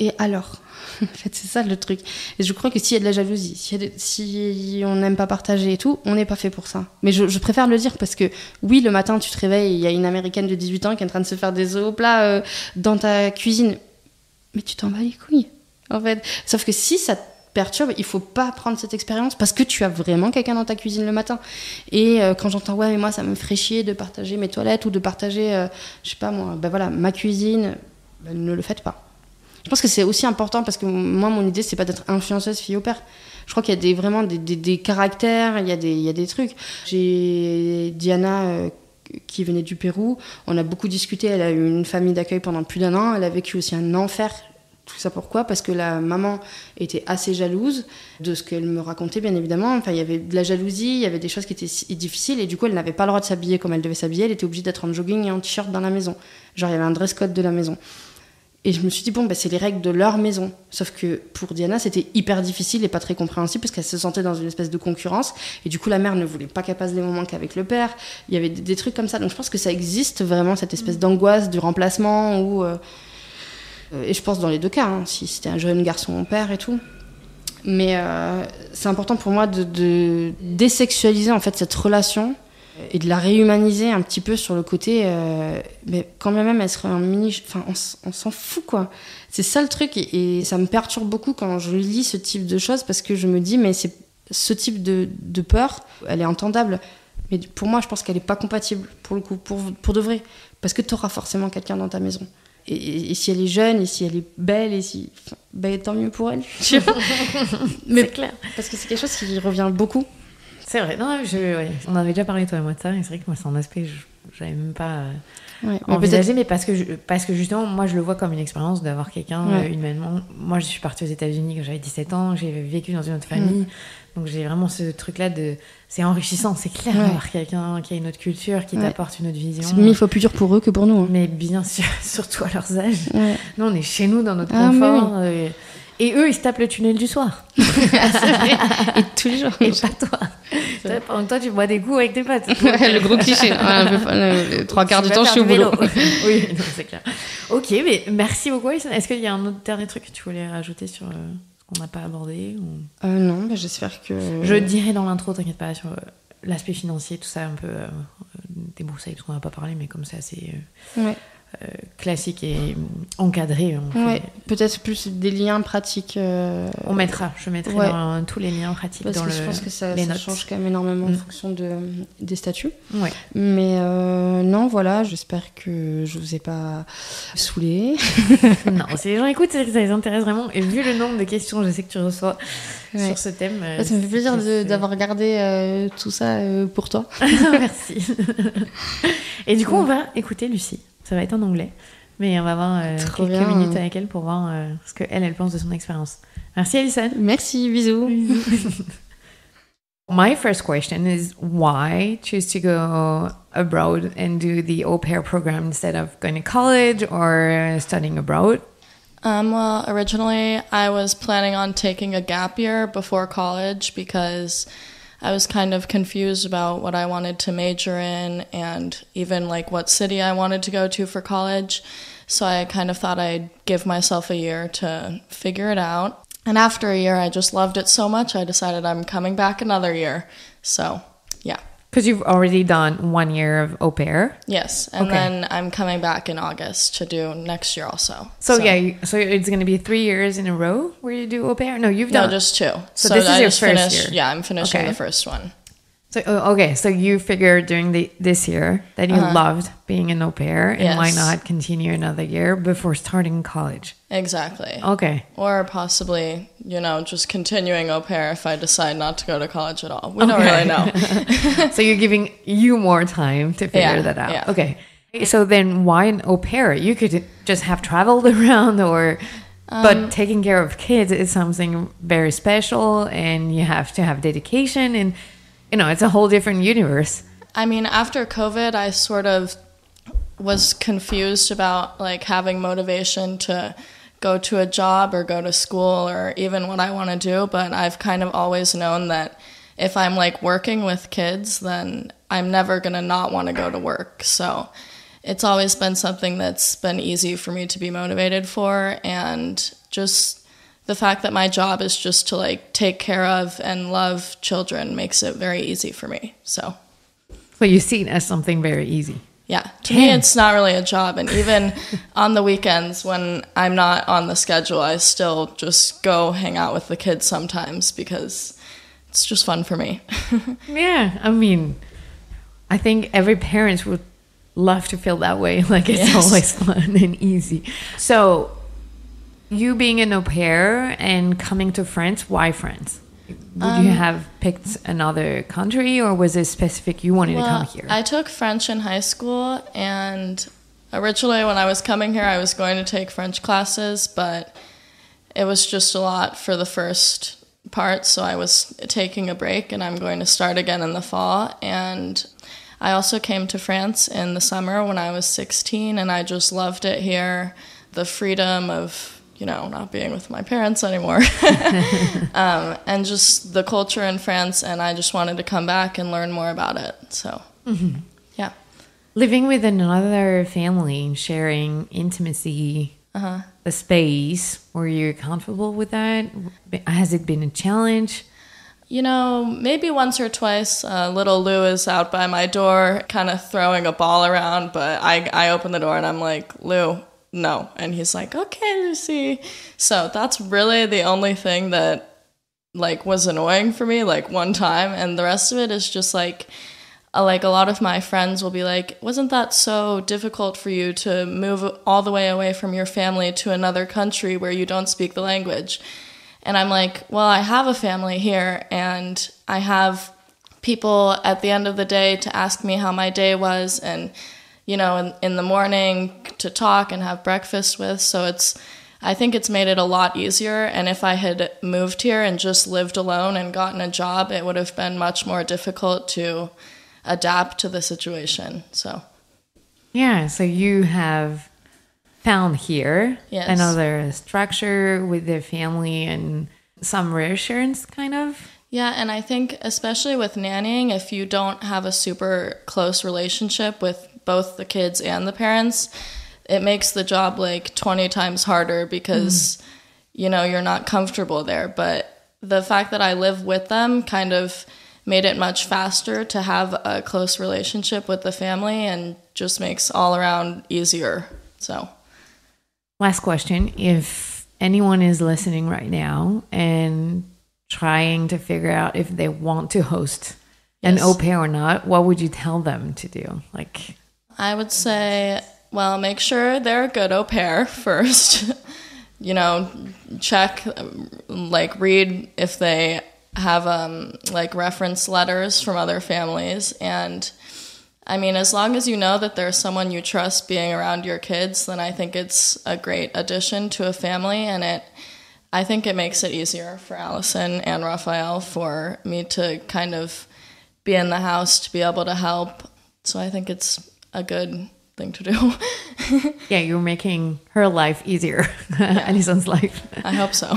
Et alors en fait, c'est ça le truc. Et je crois que s'il y a de la jalousie, si on n'aime pas partager et tout, on n'est pas fait pour ça. Mais je préfère le dire parce que, oui, le matin, tu te réveilles, il y a une Américaine de 18 ans qui est en train de se faire des œufs au plat dans ta cuisine. Mais tu t'en bats les couilles, en fait. Sauf que si ça te perturbe, il faut pas prendre cette expérience parce que tu as vraiment quelqu'un dans ta cuisine le matin. Et quand j'entends, ouais, mais moi, ça me ferait chier de partager mes toilettes ou de partager, je sais pas moi, ma cuisine, ne le faites pas. Je pense que c'est aussi important parce que moi, mon idée, c'est pas d'être influenceuse fille au père. Je crois qu'il y a vraiment des caractères, il y a des trucs. J'ai Diana qui venait du Pérou. On a beaucoup discuté. Elle a eu une famille d'accueil pendant plus d'1 an. Elle a vécu aussi un enfer. Tout ça pourquoi ? Parce que la maman était assez jalouse de ce qu'elle me racontait, bien évidemment. Enfin, il y avait de la jalousie, il y avait des choses qui étaient difficiles. Et du coup, elle n'avait pas le droit de s'habiller comme elle devait s'habiller. Elle était obligée d'être en jogging et en t-shirt dans la maison. Genre, il y avait un dress code de la maison. Et je me suis dit, bon, c'est les règles de leur maison. Sauf que pour Diana, c'était hyper difficile et pas très compréhensible parce qu'elle se sentait dans une espèce de concurrence. Et du coup, la mère ne voulait pas qu'elle passe des moments qu'avec le père. Il y avait des trucs comme ça. Donc je pense que ça existe vraiment, cette espèce d'angoisse du remplacement. Et je pense dans les deux cas, hein, si c'était un jeune garçon au père et tout. Mais c'est important pour moi de désexualiser en fait, cette relation et de la réhumaniser un petit peu sur le côté mais quand bien même elle serait un mini, enfin on s'en fout quoi, c'est ça le truc et ça me perturbe beaucoup quand je lis ce type de choses parce que je me dis mais c'est ce type de peur elle est entendable mais pour moi je pense qu'elle est pas compatible pour le coup pour de vrai parce que t'auras forcément quelqu'un dans ta maison et si elle est jeune et si elle est belle et si tant mieux pour elle mais
c'est clair
parce que c'est quelque chose qui revient beaucoup.
C'est vrai, non, on avait déjà parlé toi et moi de ça, et c'est vrai que moi c'est un aspect que j'avais même pas envisagé, mais parce que justement moi je le vois comme une expérience d'avoir quelqu'un humainement. Moi je suis partie aux États-Unis quand j'avais 17 ans, j'ai vécu dans une autre famille, donc j'ai vraiment ce truc-là c'est enrichissant, c'est clair d'avoir quelqu'un qui a une autre culture, qui t'apporte une autre vision. C'est 1000
fois plus dur pour eux que pour nous. Hein.
Mais bien sûr, surtout à leurs âges. Ouais. Nous on est chez nous dans notre confort. Et eux, ils se tapent le tunnel du soir.
C'est vrai. Et tous les jours.
Et pas toi. Pendant que toi, tu bois des coups avec tes potes.
Le gros cliché. Le 3/4 du temps, je suis au boulot.
Oui, non, c'est clair. Ok, mais merci beaucoup. Est-ce qu'il y a un autre dernier truc que tu voulais rajouter sur ce qu'on n'a pas abordé ou...
Non, bah, j'espère que...
Je dirais dans l'intro, t'inquiète pas, sur l'aspect financier, tout ça, un peu débroussailler, parce qu'on n'a pas parlé, mais comme c'est assez... classique et encadré.
Ouais, peut-être plus des liens pratiques.
Je mettrai dans tous les liens pratiques
parce
dans
que je pense que ça
les notes.
change quand même énormément en fonction des statuts.
Ouais.
Mais non, voilà, j'espère que je vous ai pas saoulé.
Non, si les gens écoutent, c'est que ça les intéresse vraiment. Et vu le nombre de questions, je sais que tu reçois sur ce thème.
Ça me fait plaisir d'avoir regardé tout ça pour toi.
Merci. Et du coup, on va écouter Lucie. Ça va être en anglais. Mais on va avoir quelques minutes avec elle pour voir ce qu'elle pense de son expérience. Merci, Alison.
Merci, bisous.
My first question is why choose to go abroad and do the au pair program instead of going to college or studying abroad?
Well, originally I was planning on taking a gap year before college because I was kind of confused about what I wanted to major in and even like what city I wanted to go to for college. So I kind of thought I'd give myself a year to figure it out. And after a year, I just loved it so much, I decided I'm coming back another year. So, yeah.
Because you've already done 1 year of au pair.
Yes, and then I'm coming back in August to do next year also.
So it's going to be 3 years in a row where you do au pair? No, you've done...
No, just 2.
So this is your first year?
Yeah, I'm finishing the first one.
So you figured during this year that you loved being an au pair, and why not continue another year before starting college?
Exactly.
Okay.
Or possibly, just continuing au pair if I decide not to go to college at all. We don't really know.
So you're giving you more time to figure that out.
Yeah.
Okay. So then why an au pair? You could just have traveled around but taking care of kids is something very special, and you have to have dedication, and it's a whole different universe.
I mean, after COVID, I sort of was confused about like having motivation to go to a job or go to school or even what I want to do. But I've kind of always known that if I'm like working with kids, then I'm never going to not want to go to work. So it's always been something that's been easy for me to be motivated for. And just the fact that my job is just to like take care of and love children makes it very easy for me. So
you see it as something very easy.
Yeah, to me it's not really a job, and even on the weekends when I'm not on the schedule, I still just go hang out with the kids sometimes because it's just fun for me.
Yeah, I mean, I think every parent would love to feel that way, like it's always fun and easy. So you being an au pair and coming to France, why France? Would you have picked another country, or was it specific you wanted to come here?
I took French in high school, and originally when I was coming here, I was going to take French classes, but it was just a lot for the first part, so I was taking a break, and I'm going to start again in the fall. And I also came to France in the summer when I was 16, and I just loved it here, the freedom of not being with my parents anymore. And just the culture in France, and I just wanted to come back and learn more about it. So, yeah.
Living with another family and sharing intimacy, the space, were you comfortable with that? Has it been a challenge?
Maybe once or twice, little Lou is out by my door kind of throwing a ball around, but I open the door and I'm like, Lou, no. And he's like, okay, Lucy. So that's really the only thing that was annoying for me one time. And the rest of it is just a lot of my friends will be like, wasn't that so difficult for you to move all the way away from your family to another country where you don't speak the language? And I'm like, well, I have a family here, and I have people at the end of the day to ask me how my day was, and in the morning to talk and have breakfast with. So I think it's made it a lot easier. And if I had moved here and just lived alone and gotten a job, it would have been much more difficult to adapt to the situation. So
you have found here another structure with the family and some reassurance, kind of.
Yeah, and I think especially with nannying, if you don't have a super close relationship with both the kids and the parents, it makes the job 20 times harder because, you're not comfortable there. But the fact that I live with them kind of made it much faster to have a close relationship with the family, and just makes all around easier. So,
Last question. If anyone is listening right now and trying to figure out if they want to host an
Yes.
au pair or not, what would you tell them to do? Like,
I would say, well, make sure they're a good au pair first. You know, check, like, read if they have, like, reference letters from other families. And, I mean, as long as you know that there's someone you trust being around your kids, then I think it's a great addition to a family. And I think it makes it easier for Allison and Raphael for me to kind of be in the house to be able to help. So I think it's a good thing to do.
yeah, you're making her life easier, Alison's life.
I hope so.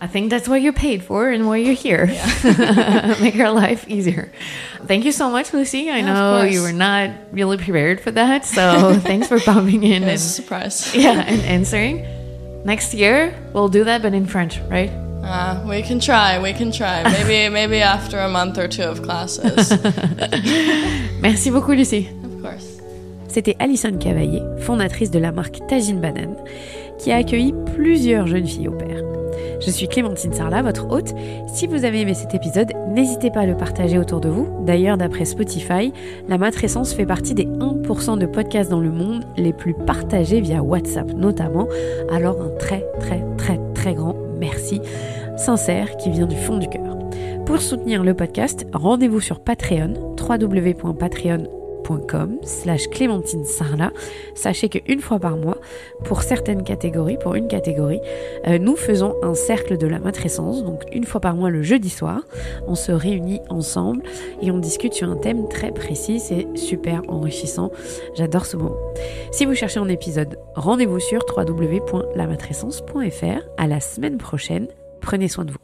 I think that's what you're paid for and why you're here. Make her life easier. Thank you so much, Lucy. I know you were not really prepared for that, so thanks for popping in.
It was a surprise.
And answering. Next year, we'll do that, but in French, right?
We can try. Maybe after a month or two of classes.
Merci beaucoup, Lucy.
Of course.
C'était Alison Cavaillé, fondatrice de la marque Tagine Banane, qui a accueilli plusieurs jeunes filles au pair. Je suis Clémentine Sarlat, votre hôte. Si vous avez aimé cet épisode, n'hésitez pas à le partager autour de vous. D'ailleurs, d'après Spotify, la matrescence fait partie des 1% de podcasts dans le monde les plus partagés via WhatsApp notamment. Alors un très très très très grand merci, sincère, qui vient du fond du cœur. Pour soutenir le podcast, rendez-vous sur Patreon, www.patreon.com/Clémentine Sarlat. Sachez qu'une fois par mois, pour une catégorie, nous faisons un cercle de la matrescence. Donc une fois par mois le jeudi soir, on se réunit ensemble et on discute sur un thème très précis. C'est super enrichissant. J'adore ce moment. Si vous cherchez un épisode, rendez-vous sur www.lamatrescence.fr. À la semaine prochaine. Prenez soin de vous.